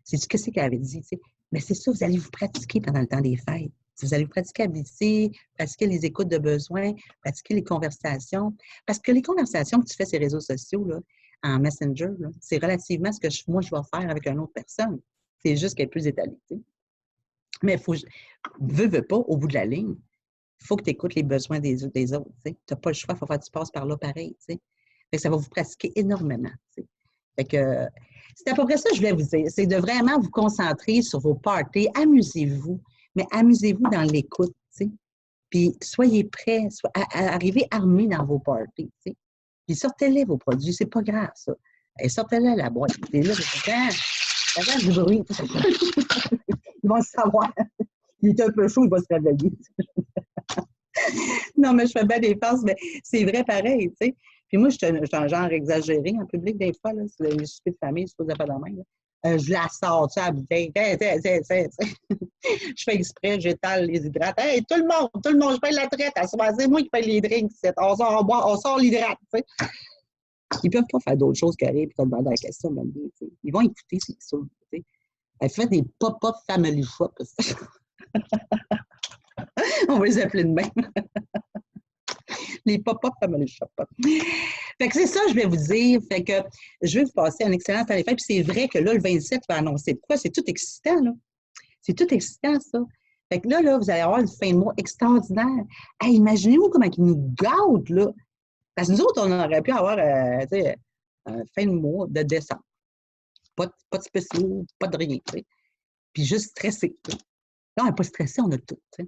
C'est qu'est-ce qu'elle avait dit, tu sais. Mais c'est ça, vous allez vous pratiquer pendant le temps des fêtes. Vous allez vous pratiquer à blitzer, pratiquer les écoutes de besoins, pratiquer les conversations. Parce que les conversations que tu fais sur les réseaux sociaux, là, en Messenger, c'est relativement ce que moi, je vais faire avec une autre personne. C'est juste qu'elle est plus étalée. Tu sais. Mais il faut, veux pas, au bout de la ligne, il faut que tu écoutes les besoins des autres. Tu n'as pas le choix, il faut faire que tu passes par là pareil. Tu sais. Fait que ça va vous pratiquer énormément. Tu sais. Fait que c'est à peu près ça que je voulais vous dire. C'est de vraiment vous concentrer sur vos parties. Amusez-vous, mais amusez-vous dans l'écoute. Tu sais. Puis soyez prêts, arrivez armés dans vos parties. Tu sais. Puis sortez-les vos produits, c'est pas grave, ça. Et sortez-les la boîte. Et là, ça fait du bruit. Ils vont le savoir. Il est un peu chaud, il va se réveiller. Non, mais je fais bien des farces, mais c'est vrai pareil, tu sais. Puis moi, je suis un genre exagéré en public des fois, là, c'est les soupers de famille, c'est pas de la main. Je la sors, tu sais, à bouteille. Je fais exprès, j'étale les hydrates. Hey, tout le monde, je paye la traite. C'est moi qui paye les drinks. On sort l'hydrate, tu sais. Ils peuvent pas faire d'autres choses que rire et te demander la question. Même, t'sais. Ils vont écouter, c'est sûr. T'sais. Elle fait des pop-up family shop. On va les appeler de même. Les pop-up family shop. Fait que c'est ça, je vais vous dire. Fait que je vais vous passer un excellent temps des fêtes. Puis c'est vrai que là, le 27 va annoncer quoi? C'est tout excitant, là. C'est tout excitant, ça. Fait que là, vous allez avoir une fin de mois extraordinaire. Hey, imaginez-vous comment ils nous gâtent, là. Parce que nous autres, on aurait pu avoir, fin de mois de décembre. Pas de spéciaux, pas de rien, tu sais. Puis juste stressé. Là, on n'est pas stressé, on a tout, tu sais.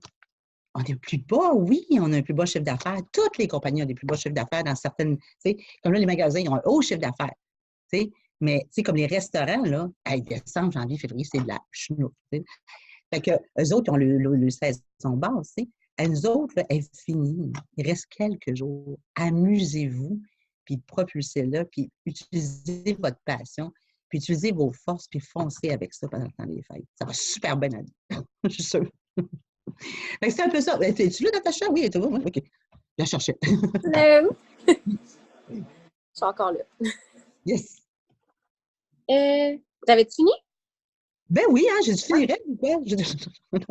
On est plus bas, oui, on a un plus bas chiffre d'affaires. Toutes les compagnies ont des plus bas chiffres d'affaires dans certaines, tu sais, comme là, les magasins, ils ont un haut chiffre d'affaires, tu sais. Mais, tu sais, comme les restaurants, là, décembre, janvier, février, c'est de la chenoute, tu sais. Fait que eux autres, ils ont le saison basse, tu sais. À nous autres, là, elle finit. Il reste quelques jours. Amusez-vous, puis propulsez-la, puis utilisez votre passion, puis utilisez vos forces, puis foncez avec ça pendant le temps des fêtes. Ça va super bien aller. Je suis sûre. Fait que c'est un peu ça. Es-tu là, Natacha? Oui, elle est là. OK. Je la cherchais. Hello! Je suis encore là. Yes. T'avais-tu fini? Ben oui, hein, j'ai fini règle ou quoi?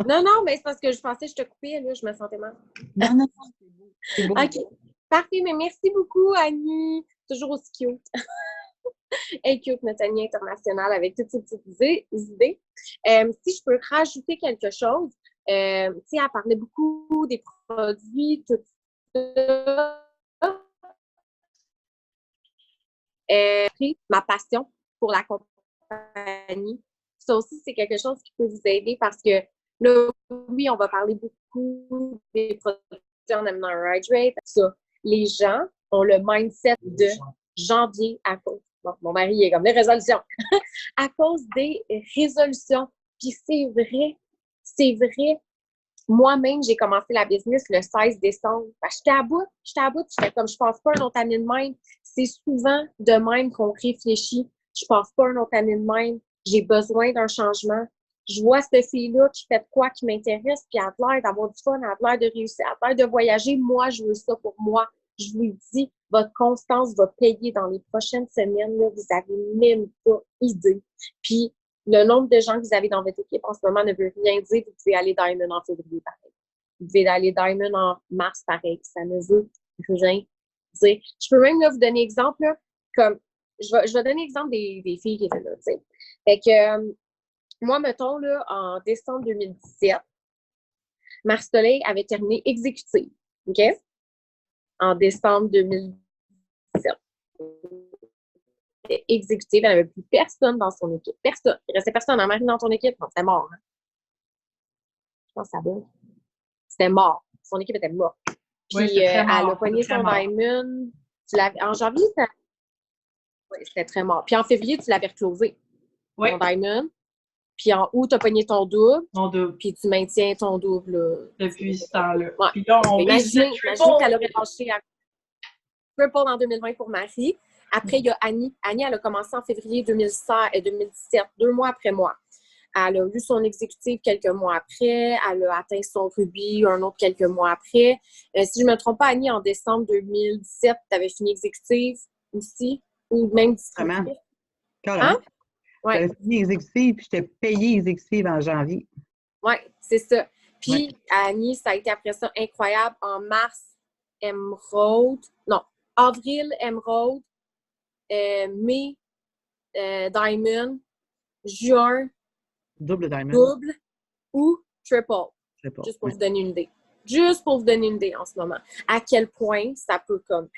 Non, mais c'est parce que je pensais que je te coupais, là, je me sentais mal. Non, c'est beau. C'est beau. OK. Parfait, mais merci beaucoup, Annie. Toujours aussi cute. Elle est cute, notre Annie internationale, avec toutes ces petites idées. Si je peux rajouter quelque chose, tu sais, elle parlait beaucoup des produits, tout ça. Ma passion pour la compagnie. Ça aussi, c'est quelque chose qui peut vous aider parce que là, oui, on va parler beaucoup des produits en amenant un ride rate. Ça, les gens ont le mindset de janvier à cause. Bon, mon mari est comme les résolutions. À cause des résolutions. Puis c'est vrai. Moi-même, j'ai commencé la business le 16 décembre. J'étais à bout. J'étais comme, je passe pas un autre année de même. C'est souvent de même qu'on réfléchit. Je passe pas un autre année de même. J'ai besoin d'un changement. Je vois cette fille-là qui fait de quoi qui m'intéresse, puis elle a l'air d'avoir du fun, elle a l'air de réussir, elle a l'air de voyager. Moi, je veux ça pour moi. Je vous le dis, votre constance va payer dans les prochaines semaines. Là, vous n'avez même pas idée. Puis, le nombre de gens que vous avez dans votre équipe en ce moment ne veut rien dire. Vous pouvez aller Diamond en février, pareil. Vous pouvez aller Diamond en mars, pareil. Ça ne veut rien dire. Je peux même là, vous donner exemple, là, comme je vais donner exemple des filles qui étaient là. T'sais. Fait que moi, mettons, là, en décembre 2017, Marie-Soleil avait terminé exécutive. OK? En décembre 2017. Exécutive, elle n'avait plus personne dans son équipe. Personne. Il restait personne. En Marie dans ton équipe, non, c'était mort. Hein? Je pense que ça va. C'était mort. Son équipe était morte. Puis oui, elle a pogné son diamond. En janvier, c'était très mort. Puis en février, tu l'avais reclosé. Oui. Ton diamond. Puis en août, tu as pogné ton double. Mon double. Puis tu maintiens ton double. Là, depuis ce temps-là. Ouais. Puis là, on imaginez qu'elle aurait lâché à triple en 2020 pour Marie. Après, il y a Annie. Annie, elle a commencé en février 2017, 2 mois après moi. Elle a eu son exécutif quelques mois après. Elle a atteint son rubis un autre quelques mois après. Si je ne me trompe pas, Annie, en décembre 2017, tu avais fini exécutif aussi, ou même distributif. Carrément. Hein? Ouais. J'avais fini exécutive, puis j'étais payée exécutive en janvier. Oui, c'est ça. Puis, Annie, ça a été après ça incroyable. En mars, Emerald. Non, avril, Emerald. Mai, Diamond. Juin, double Diamond. Double ou triple. Juste pour vous donner une idée. Juste pour vous donner une idée en ce moment. À quel point ça peut comme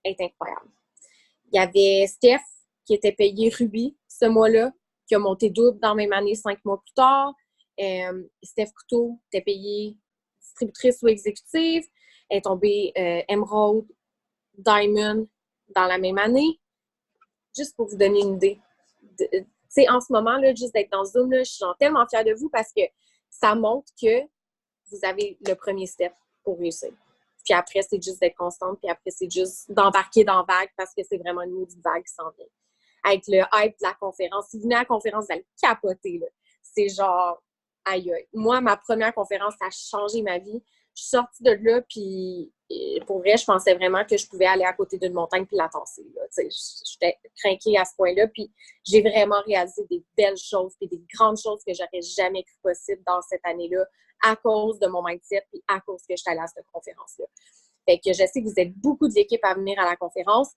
être incroyable. Il y avait Steph qui était payé Ruby ce mois-là, qui a monté double dans la même année 5 mois plus tard. Steph Couteau était payée distributrice ou exécutive. Elle est tombée Emerald, Diamond dans la même année. Juste pour vous donner une idée. En ce moment, là, juste d'être dans Zoom, là, je suis tellement fière de vous parce que ça montre que vous avez le premier step pour réussir. Puis après, c'est juste d'être constante. Puis après, c'est juste d'embarquer dans la vague parce que c'est vraiment une maudite vague qui s'en vient. Avec le hype de la conférence. Si vous venez à la conférence, vous allez capoter. Là. C'est genre, aïe aïe. Moi, ma première conférence, ça a changé ma vie. Je suis sortie de là, puis pour vrai, je pensais vraiment que je pouvais aller à côté d'une montagne puis la tasser. J'étais craquée à ce point-là. Puis j'ai vraiment réalisé des belles choses puis des grandes choses que j'aurais jamais cru possible dans cette année-là à cause de mon mindset puis à cause que j'étais allée à cette conférence-là. Fait que je sais que vous êtes beaucoup de l'équipe à venir à la conférence.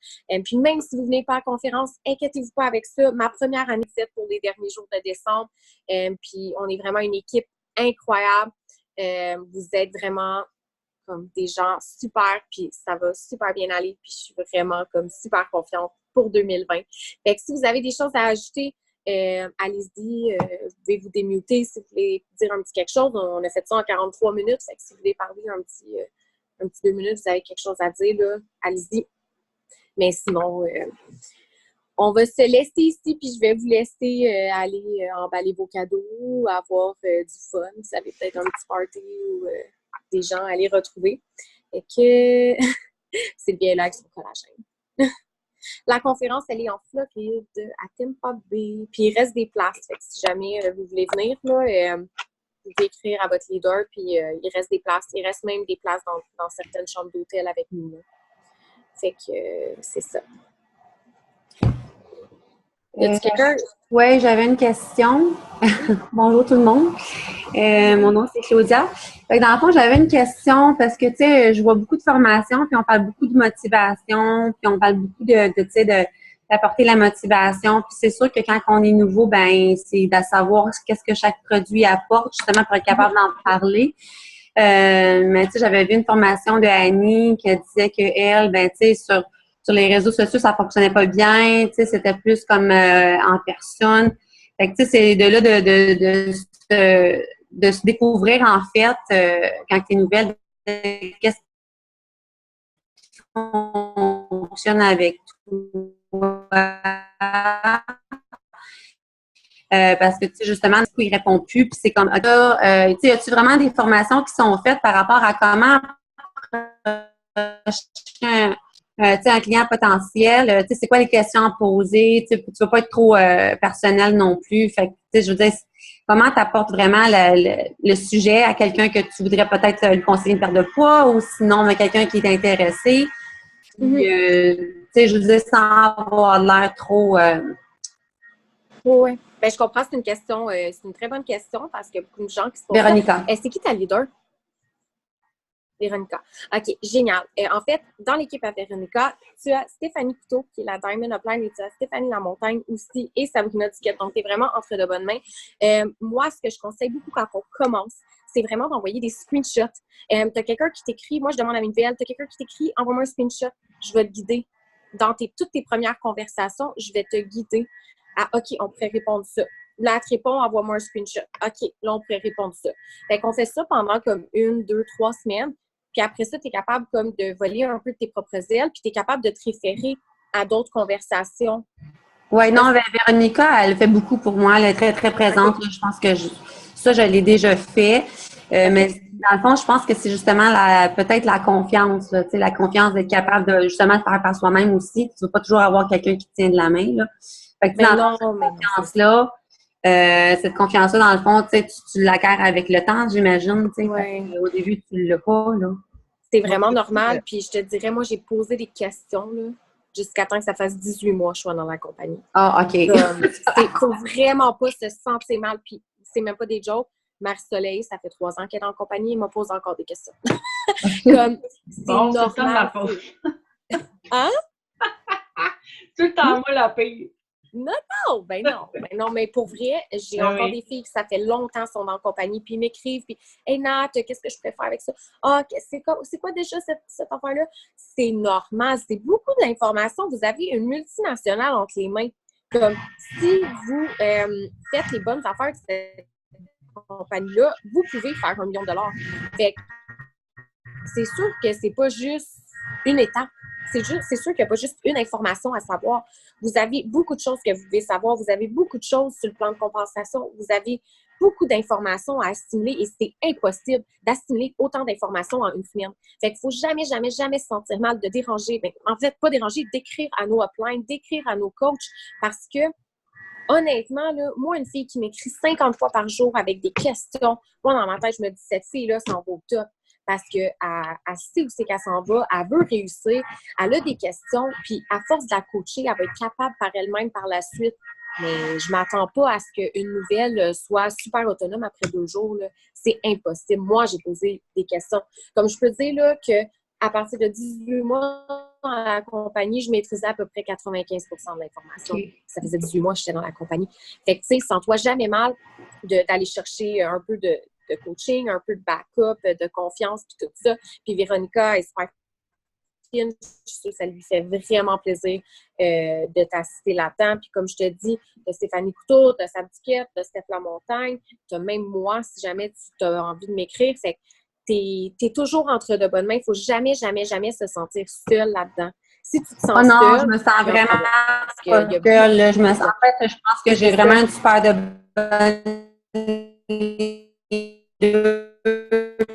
Puis même si vous ne venez pas à la conférence, inquiétez-vous pas avec ça. Ma première année, c'est pour les derniers jours de décembre. Puis on est vraiment une équipe incroyable. Vous êtes vraiment comme des gens super, puis ça va super bien aller, puis je suis vraiment comme super confiante pour 2020. Fait que si vous avez des choses à ajouter, allez-y, vous pouvez vous démuter si vous voulez dire un petit quelque chose. On a fait ça en 43 minutes, fait que si vous voulez parler un petit 2 minutes, vous avez quelque chose à dire, là, allez-y. Mais sinon, on va se laisser ici, puis je vais vous laisser aller emballer vos cadeaux, avoir du fun. Vous avez peut-être un petit party ou des gens à les retrouver. Et que c'est bien là avec son collagène. La conférence, elle est en Floride, à Tampa Bay. Puis il reste des places. Fait que si jamais vous voulez venir, là, vous pouvez écrire à votre leader, puis il reste des places. Il reste même des places dans certaines chambres d'hôtel avec nous. Là. Fait que c'est ça. Y a-t-il quelqu'un? Oui, j'avais une question. Bonjour tout le monde. Mon nom, c'est Claudia. Fait que dans le fond, j'avais une question parce que, tu sais, je vois beaucoup de formations, puis on parle beaucoup de motivation, puis on parle beaucoup d'apporter la motivation. Puis c'est sûr que quand on est nouveau, ben c'est de savoir qu'est-ce que chaque produit apporte, justement, pour être capable d'en parler. Mais tu sais, j'avais vu une formation de Annie qui disait que elle, ben tu sais, sur les réseaux sociaux, ça fonctionnait pas bien, tu sais, c'était plus comme en personne. Fait que tu sais, c'est de là de se découvrir en fait quand tu es nouvelle, qu'est-ce qui fonctionne avec toi. Parce que, tu sais, justement, du coup, il répond plus, puis c'est comme, tu sais, y a-tu vraiment des formations qui sont faites par rapport à comment tu sais, un client potentiel, tu sais, c'est quoi les questions à poser, tu vas pas être trop personnel non plus. Fait que, tu sais, je veux dire, comment tu apportes vraiment le sujet à quelqu'un que tu voudrais peut-être lui conseiller une perte de poids ou sinon quelqu'un qui est intéressé. Puis, tu sais, je veux dire, sans avoir l'air trop... Oui. Ben, je comprends, c'est une question, c'est une très bonne question parce qu'il y a beaucoup de gens qui se posent Véronica. ça. C'est qui ta leader? Véronica. OK, génial. En fait, dans l'équipe à Véronica, tu as Stéphanie Couteau, qui est la Diamond Upline, et tu as Stéphanie Lamontagne aussi, et Sabrina Duquette. Donc, tu es vraiment entre de bonnes mains. Moi, ce que je conseille beaucoup quand on commence, c'est vraiment d'envoyer des screenshots. Tu as quelqu'un qui t'écrit, moi, je demande à une VL, tu as quelqu'un qui t'écrit, envoie-moi un screenshot, je vais te guider. Dans toutes tes premières conversations, je vais te guider. Ah, OK, on pourrait répondre ça. Là, elle te répond, envoie-moi un screenshot. OK, là, on pourrait répondre ça. Fait qu'on fait ça pendant comme 1, 2, 3 semaines. Puis après ça, tu es capable comme de voler un peu de tes propres ailes, puis tu es capable de te référer à d'autres conversations. Oui, non, Véronica, elle fait beaucoup pour moi. Elle est très, très présente. Okay. Là, je pense que ça, je l'ai déjà fait. Mais dans le fond, je pense que c'est justement peut-être la confiance. Là, la confiance d'être capable de justement de faire par soi-même aussi. Tu ne vas pas toujours avoir quelqu'un qui te tient de la main. Là. Fait que, dans cette confiance-là, dans le fond, tu l'acquiers avec le temps, j'imagine. Ouais. Au début, tu ne l'as pas. Là. C'est vraiment normal. Puis je te dirais, moi, j'ai posé des questions là, jusqu'à temps que ça fasse 18 mois que je sois dans la compagnie. Ah, OK. Faut vraiment pas se sentir mal. Puis c'est même pas des jokes. Marie-Soleil, ça fait 3 ans qu'elle est dans la compagnie, elle me pose encore des questions. Comme, c'est bon, normal. C'est ma faute. Hein? Tout le temps, moi, la paye. Ben non, mais pour vrai, j'ai encore des filles qui ça fait longtemps sont dans la compagnie, puis ils m'écrivent, puis « Hey Nat, qu'est-ce que je préfère avec ça? Ah, c'est quoi déjà cette affaire-là? » C'est normal, c'est beaucoup d'informations. Vous avez une multinationale entre les mains. Comme si vous faites les bonnes affaires de cette compagnie-là, vous pouvez faire $1 million. Fait que c'est sûr que c'est pas juste une étape. C'est sûr qu'il n'y a pas juste une information à savoir. Vous avez beaucoup de choses que vous devez savoir. Vous avez beaucoup de choses sur le plan de compensation. Vous avez beaucoup d'informations à assimiler et c'est impossible d'assimiler autant d'informations en une semaine. Fait qu'il ne faut jamais, jamais, jamais se sentir mal de déranger. Ben, en fait, pas déranger, d'écrire à nos uplines, d'écrire à nos coachs parce que honnêtement, là, moi, une fille qui m'écrit 50 fois par jour avec des questions, moi, dans ma tête, je me dis, cette fille-là, ça en vaut top. parce qu'elle sait où c'est qu'elle s'en va, elle veut réussir, elle a des questions, puis à force de la coacher, elle va être capable par elle-même par la suite. Mais je m'attends pas à ce qu'une nouvelle soit super autonome après 2 jours, là. C'est impossible. Moi, j'ai posé des questions. Comme je peux dire là, qu'à partir de 18 mois dans la compagnie, je maîtrisais à peu près 95 de l'information. OK. Ça faisait 18 mois que j'étais dans la compagnie. Fait que, tu sais, sens-toi jamais mal d'aller chercher un peu de coaching, un peu de backup, de confiance, puis tout ça. Puis Véronica est super fine. Je suis sûre que ça lui fait vraiment plaisir de t'assister là-dedans. Puis comme je te dis, tu as Stéphanie Couteau, tu as Sabdiquette, tu as Steph Lamontagne, tu as même moi, si jamais tu as envie de m'écrire. Fait que t'es toujours entre de bonnes mains. Il ne faut jamais, jamais, jamais se sentir seul là-dedans. Si tu te sens Oh non, seul, je me sens il y a un vraiment problème. Parce pas qu'il y a seule, là. beaucoup En fait, je pense que j'ai vraiment une super de bonne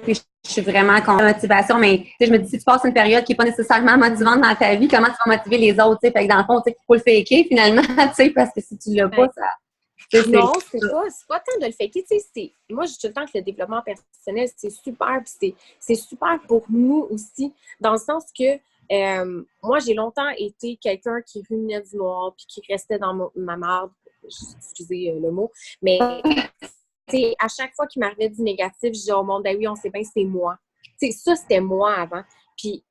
puis je suis vraiment contre la motivation, mais tu sais, je me dis, si tu passes une période qui n'est pas nécessairement motivante dans ta vie, comment tu vas motiver les autres? Tu sais? Fait que dans le fond, tu sais, il faut le faker finalement, tu sais, parce que si tu l'as pas, ça. Non, c'est pas tant de le faker. Tu sais, moi, je dis tout le temps que le développement personnel, c'est super, puis c'est super pour nous aussi, dans le sens que moi, j'ai longtemps été quelqu'un qui ruminait du noir, puis qui restait dans ma marde, excusez le mot, mais tu sais, à chaque fois qu'il m'arrivait du négatif, je disais au monde, ben oui, on sait bien, c'est moi. Tu sais, ça, c'était moi avant. Puis,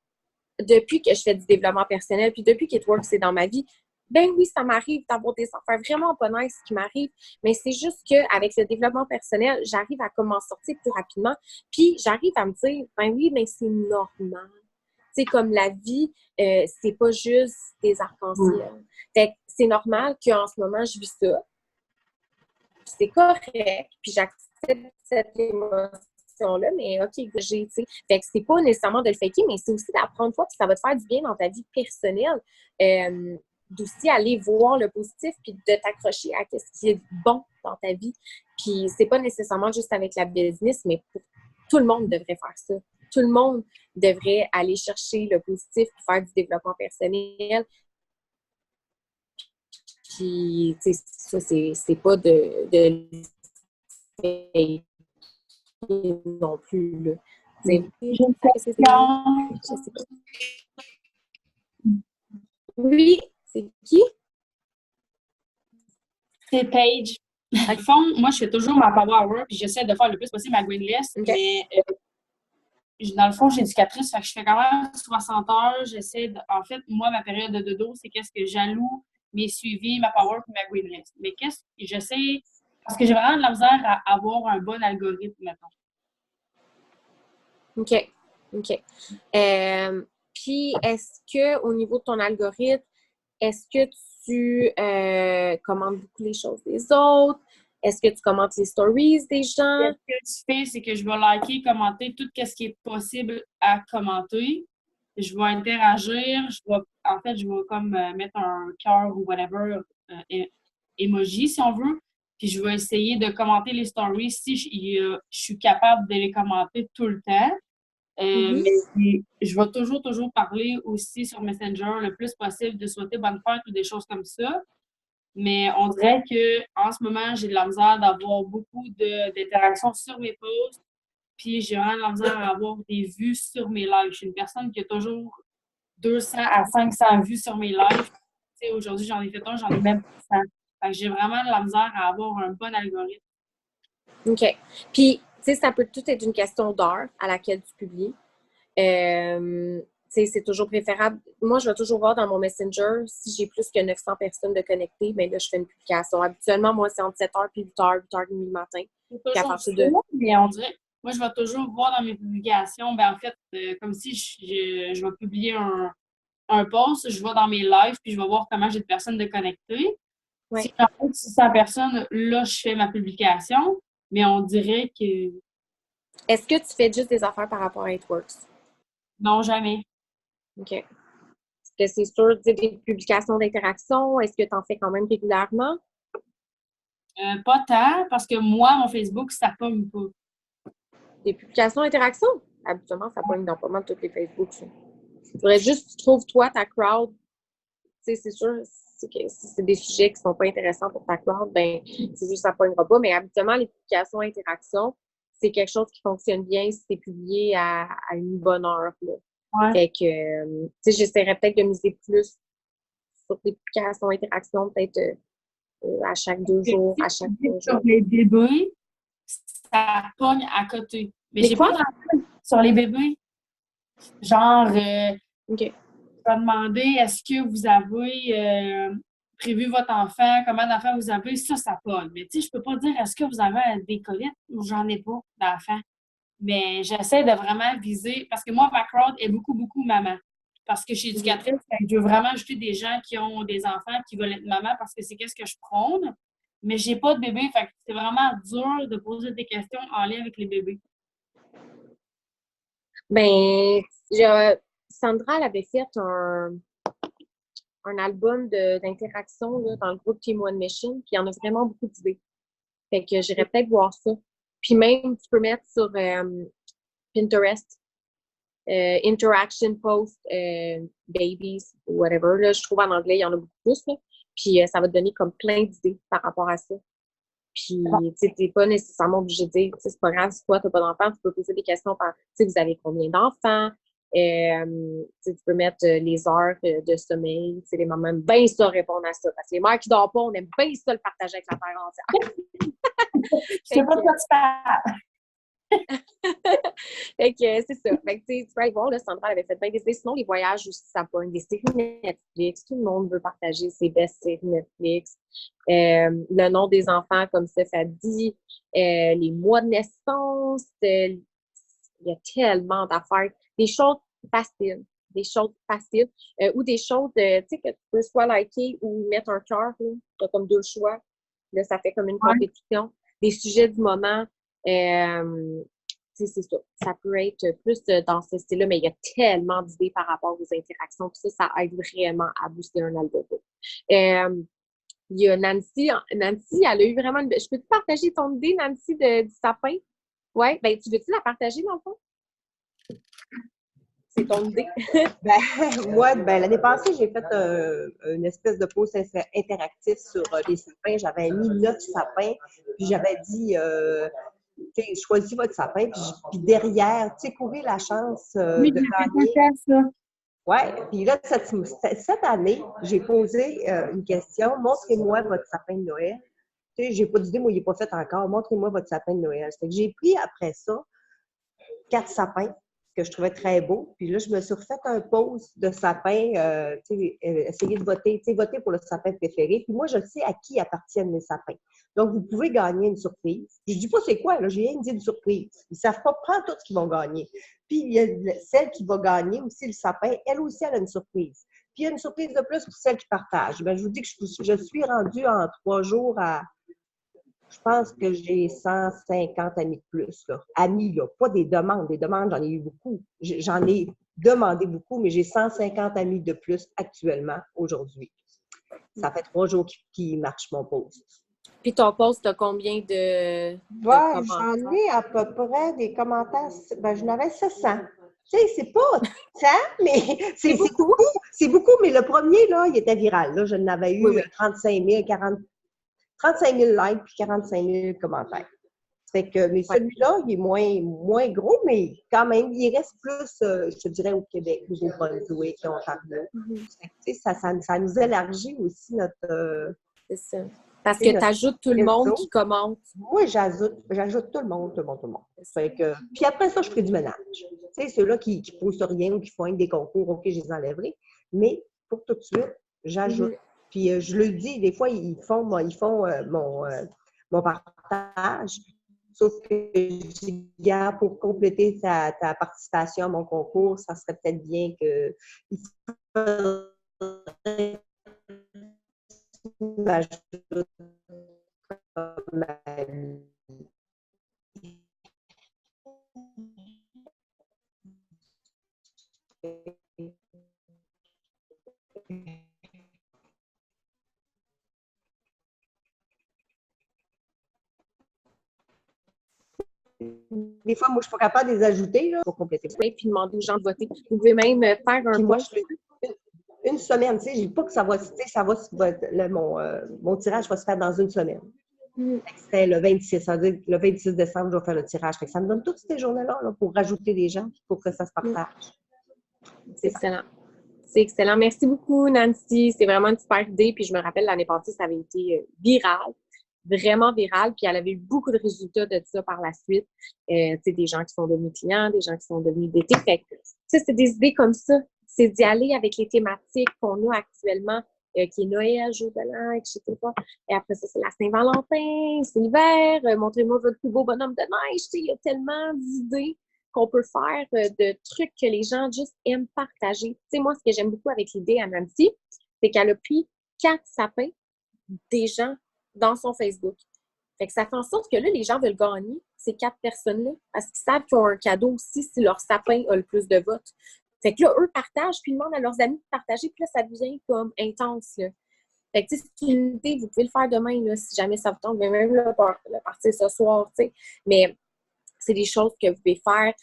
depuis que je fais du développement personnel, puis depuis qu'Itworks c'est dans ma vie, ben oui, ça m'arrive d'avoir des affaires vraiment pas nice qui m'arrivent, mais c'est juste qu'avec le développement personnel, j'arrive à comment sortir plus rapidement, puis j'arrive à me dire, ben oui, mais c'est normal. Tu sais, comme la vie, c'est pas juste des arcs-en-ciel. Fait que c'est normal qu'en ce moment, je vis ça, c'est correct, puis j'accepte cette émotion-là, mais OK, tu sais. Fait que c'est pas nécessairement de le faker, mais c'est aussi d'apprendre toi, puis ça va te faire du bien dans ta vie personnelle. D'aussi aller voir le positif, puis de t'accrocher à ce qui est bon dans ta vie. Puis c'est pas nécessairement juste avec la business, mais tout le monde devrait faire ça. Tout le monde devrait aller chercher le positif, puis faire du développement personnel. Puis, tu sais, ça, c'est pas de non plus, là. J'ai une question. Je sais pas. Oui, c'est qui? C'est Paige. Dans le fond, moi, je fais toujours ma power hour, puis j'essaie de faire le plus possible ma green list, Okay. mais dans le fond, je suis éducatrice, fait que je fais quand même 60 heures. J'essaie en fait, moi, ma période de dodo, c'est qu'est-ce que j'alloue mes suivis, ma power puis ma green list. Mais qu'est-ce que j'essaie, parce que j'ai vraiment de la misère à avoir un bon algorithme, mettons. OK. OK. Puis, est-ce qu'au niveau de ton algorithme, est-ce que tu commandes beaucoup les choses des autres? Est-ce que tu commentes les stories des gens? Ce que tu fais, c'est que je vais liker, commenter tout ce qui est possible à commenter. Je vais interagir. Je vais comme mettre un cœur ou whatever, emoji si on veut. Puis je vais essayer de commenter les stories si je suis capable de les commenter tout le temps. Mais je vais toujours parler aussi sur Messenger le plus possible de souhaiter bonne fête ou des choses comme ça. Mais on dirait qu'en ce moment, j'ai de la misère d'avoir beaucoup d'interactions sur mes posts. Puis j'ai vraiment de la misère à avoir des vues sur mes lives. Je suis une personne qui a toujours 200 à 500 vues sur mes lives. Tu sais, aujourd'hui, j'en ai fait un, j'en ai même 100. Fait que j'ai vraiment de la misère à avoir un bon algorithme. OK. Puis, tu sais, ça peut tout être une question d'heure à laquelle tu publies. C'est toujours préférable. Moi, je vais toujours voir dans mon Messenger si j'ai plus que 900 personnes de connectées, bien là, je fais une publication. Habituellement, moi, c'est entre 7h et 8h, 8h30 le matin. C'est toujours ça, mais on dirait, moi, je vais toujours voir dans mes publications, ben en fait, comme si je vais publier un post, je vais dans mes lives, puis je vais voir comment j'ai de personnes de connectées. Ouais. Si j'en ai 600 personnes, là, je fais ma publication, mais on dirait que... Est-ce que tu fais juste des affaires par rapport à Itworks? Non, jamais. OK. Est-ce que c'est sûr, tu sais, des publications d'interaction? Est-ce que tu en fais quand même régulièrement? Pas tant, parce que moi, mon Facebook, ça pogne pas. Des publications d'interaction? Habituellement, ça pogne dans pas mal tous les Facebook. Il faudrait juste que tu trouves, toi, ta crowd. Tu sais, c'est sûr, que si c'est des sujets qui sont pas intéressants pour ta crowd, ben c'est juste ça pognera pas. Mais habituellement, les publications d'interaction, c'est quelque chose qui fonctionne bien si c'est publié à une bonne heure, là. Ouais. Fait que, tu sais, j'essaierais peut-être de miser plus sur des publications, interactions, peut-être à chaque 2 jours, à chaque 3 Sur jours. les bébés, ça pogne à côté. Mais Les j'ai quoi? pas d'enfant sur les bébés. Genre, OK. je vais demander est-ce que vous avez prévu votre enfant, combien d'enfants vous avez, ça pogne. Mais tu sais, je peux pas dire est-ce que vous avez des colettes ou j'en ai pas d'enfants. Mais j'essaie de vraiment viser, parce que moi, ma crowd est beaucoup, beaucoup maman. Parce que je suis éducatrice, je veux vraiment ajouter des gens qui ont des enfants qui veulent être maman parce que c'est qu'est-ce que je prône. Mais j'ai pas de bébé, fait que c'est vraiment dur de poser des questions en lien avec les bébés. Ben, Sandra, elle avait fait un album d'interaction là, dans le groupe Team One Mission, puis il y en a vraiment beaucoup d'idées. Fait que j'irais peut-être voir ça. Puis même, tu peux mettre sur Pinterest, Interaction Post, Babies, whatever. Là, je trouve en anglais, il y en a beaucoup plus. Là. Puis ça va te donner comme plein d'idées par rapport à ça. Puis, tu sais, t'es pas nécessairement obligé de dire, tu sais, c'est pas grave si toi, t'as pas d'enfants, tu peux poser des questions par, tu sais, vous avez combien d'enfants? Tu peux mettre les heures de sommeil. Tu sais, les mamans aiment bien ça répondre à ça. Parce que les mères qui dorment pas, on aime bien ça le partager avec la terre entière. Je sais pas de quoi tu parles. Fait que c'est ça. Fait que tu peux aller voir, là, Sandra avait fait bien des idées. Sinon, les voyages aussi, ça pogne. Des séries Netflix. Tout le monde veut partager ses best séries Netflix. Le nom des enfants, comme ça dit. Les mois de naissance. Il y a tellement d'affaires. Des choses faciles. Des choses faciles. Ou des choses, tu sais, que tu peux soit liker ou mettre un cœur. Tu as comme 2 choix. Là, ça fait comme une compétition. Des sujets du moment. C'est ça. Ça peut être plus dans ce style-là, mais il y a tellement d'idées par rapport aux interactions. Puis ça aide vraiment à booster un algorithme. Il y a Nancy. Nancy, elle a eu vraiment une... Je peux-tu partager ton idée, Nancy, du sapin? Oui. Ben, tu veux-tu la partager, dans le fond? C'est ton idée? Moi, l'année passée, j'ai fait une espèce de post interactif sur les sapins. J'avais mis 9 sapins, puis j'avais dit, choisis votre sapin, puis derrière, courir la chance de gagner. Oui, puis là, cette année, j'ai posé une question. Montrez-moi votre sapin de Noël. J'ai pas d'idée, moi, il n'est pas fait encore. Montrez-moi votre sapin de Noël. J'ai pris après ça 4 sapins que je trouvais très beau. Puis là, je me suis refait un post de sapin, essayer de voter, voter pour le sapin préféré. Puis moi, je sais à qui appartiennent mes sapins. Donc, vous pouvez gagner une surprise. Je ne dis pas c'est quoi, là, j'ai rien dit de surprise. Ils ne savent pas prendre tout ce qu'ils vont gagner. Puis, il y a celle qui va gagner aussi le sapin, elle aussi, elle a une surprise. Puis, il y a une surprise de plus pour celle qui partage. Bien, je vous dis que je suis rendue en 3 jours à... Je pense que j'ai 150 amis de plus. Là. Amis, là, pas des demandes. Des demandes, j'en ai eu beaucoup. J'en ai demandé beaucoup, mais j'ai 150 amis de plus actuellement, aujourd'hui. Ça fait 3 jours qu'il marche mon post. Puis ton post, t'as combien de commentaires? J'en ai à peu près des commentaires. Ben, j'en avais 700. Tu sais, c'est pas ça, mais c'est beaucoup. C'est beaucoup, mais le premier, là, il était viral. Là, je n'avais eu 35 000 likes puis 45 000 commentaires. Fait que, mais celui-là, il est moins gros, mais quand même, il reste plus, je te dirais, au Québec, au Nouveau-Brunswick, en Ontario. Ça nous élargit aussi notre... C'est ça. Parce que tu ajoutes tout le monde qui commente. Moi, j'ajoute tout le monde. Fait que, puis après ça, je ferai du ménage. Tu sais, ceux-là qui ne posent rien ou qui font des concours, OK, je les enlèverai. Mais pour tout de suite, j'ajoute. Puis je le dis, des fois, ils font mon partage. Sauf que je dis, pour compléter ta participation à mon concours, ça serait peut-être bien que m'ajoute comme ami. Des fois, moi, je ne suis pas capable de les ajouter là, pour compléter. Puis demander aux gens de voter. Vous pouvez même faire un post. Une semaine, tu sais, je ne dis pas que ça va mon tirage va se faire dans une semaine. C'était le 26. Ça veut dire que le 26 décembre, je vais faire le tirage. Fait que ça me donne toutes ces journées-là là, pour rajouter des gens pour que ça se partage. C'est excellent. C'est excellent. Merci beaucoup, Nancy. C'est vraiment une super idée. Puis je me rappelle, l'année passée, ça avait été viral, vraiment viral. Puis elle avait eu beaucoup de résultats de ça par la suite. Tu sais, des gens qui sont devenus clients, des gens qui sont devenus d'été. Fait que ça, c'est des idées comme ça. C'est d'y aller avec les thématiques qu'on a actuellement, qui est Noël, Jour de l'an, etc. Et après ça, c'est la Saint-Valentin, c'est l'hiver, montrez-moi votre plus beau bonhomme de neige. Tu sais, il y a tellement d'idées qu'on peut faire, de trucs que les gens juste aiment partager. Tu sais, moi, ce que j'aime beaucoup avec l'idée à Nancy, c'est qu'elle a pris 4 sapins des gens dans son Facebook. Fait que ça fait en sorte que là, les gens veulent gagner ces 4 personnes-là parce qu'ils savent qu'ils ont un cadeau aussi si leur sapin a le plus de votes. Fait que là, eux partagent, puis ils demandent à leurs amis de partager, puis là, ça devient comme intense, là. Fait que, tu sais, c'est une idée, vous pouvez le faire demain, là, si jamais ça vous tente, mais même là, le partir ce soir, tu sais. Mais c'est des choses que vous pouvez faire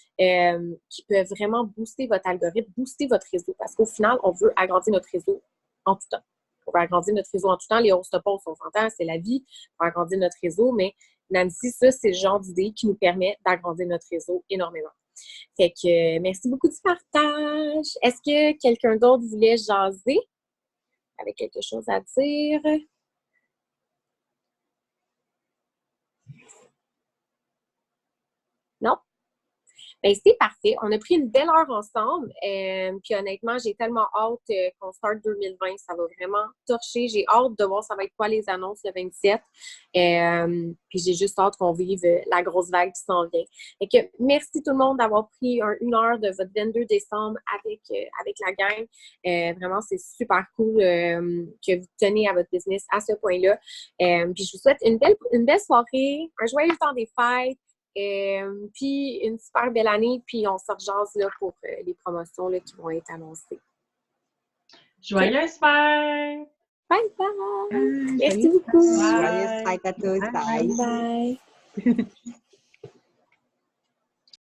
qui peuvent vraiment booster votre algorithme, booster votre réseau. Parce qu'au final, on veut agrandir notre réseau en tout temps. On veut agrandir notre réseau en tout temps. Les hausses de pause, on s'entend, c'est la vie. On veut agrandir notre réseau. Mais Nancy, ça, c'est le genre d'idée qui nous permet d'agrandir notre réseau énormément. Fait que merci beaucoup du partage. Est-ce que quelqu'un d'autre voulait jaser avec quelque chose à dire? Non? Ben, c'est parfait. On a pris une belle heure ensemble. Puis honnêtement, j'ai tellement hâte qu'on start 2020. Ça va vraiment torcher. J'ai hâte de voir ça va être quoi les annonces le 27. Puis j'ai juste hâte qu'on vive la grosse vague qui s'en vient. Et que merci tout le monde d'avoir pris une heure de votre 22 décembre avec la gang. Vraiment, c'est super cool que vous tenez à votre business à ce point-là. Puis je vous souhaite une belle soirée, un joyeux temps des fêtes. Puis une super belle année, puis on se rejase là, pour les promotions là, qui vont être annoncées. Joyeuse fête! Bye bye! Merci beaucoup! Joyeuse fête à tous! Bye! Bye!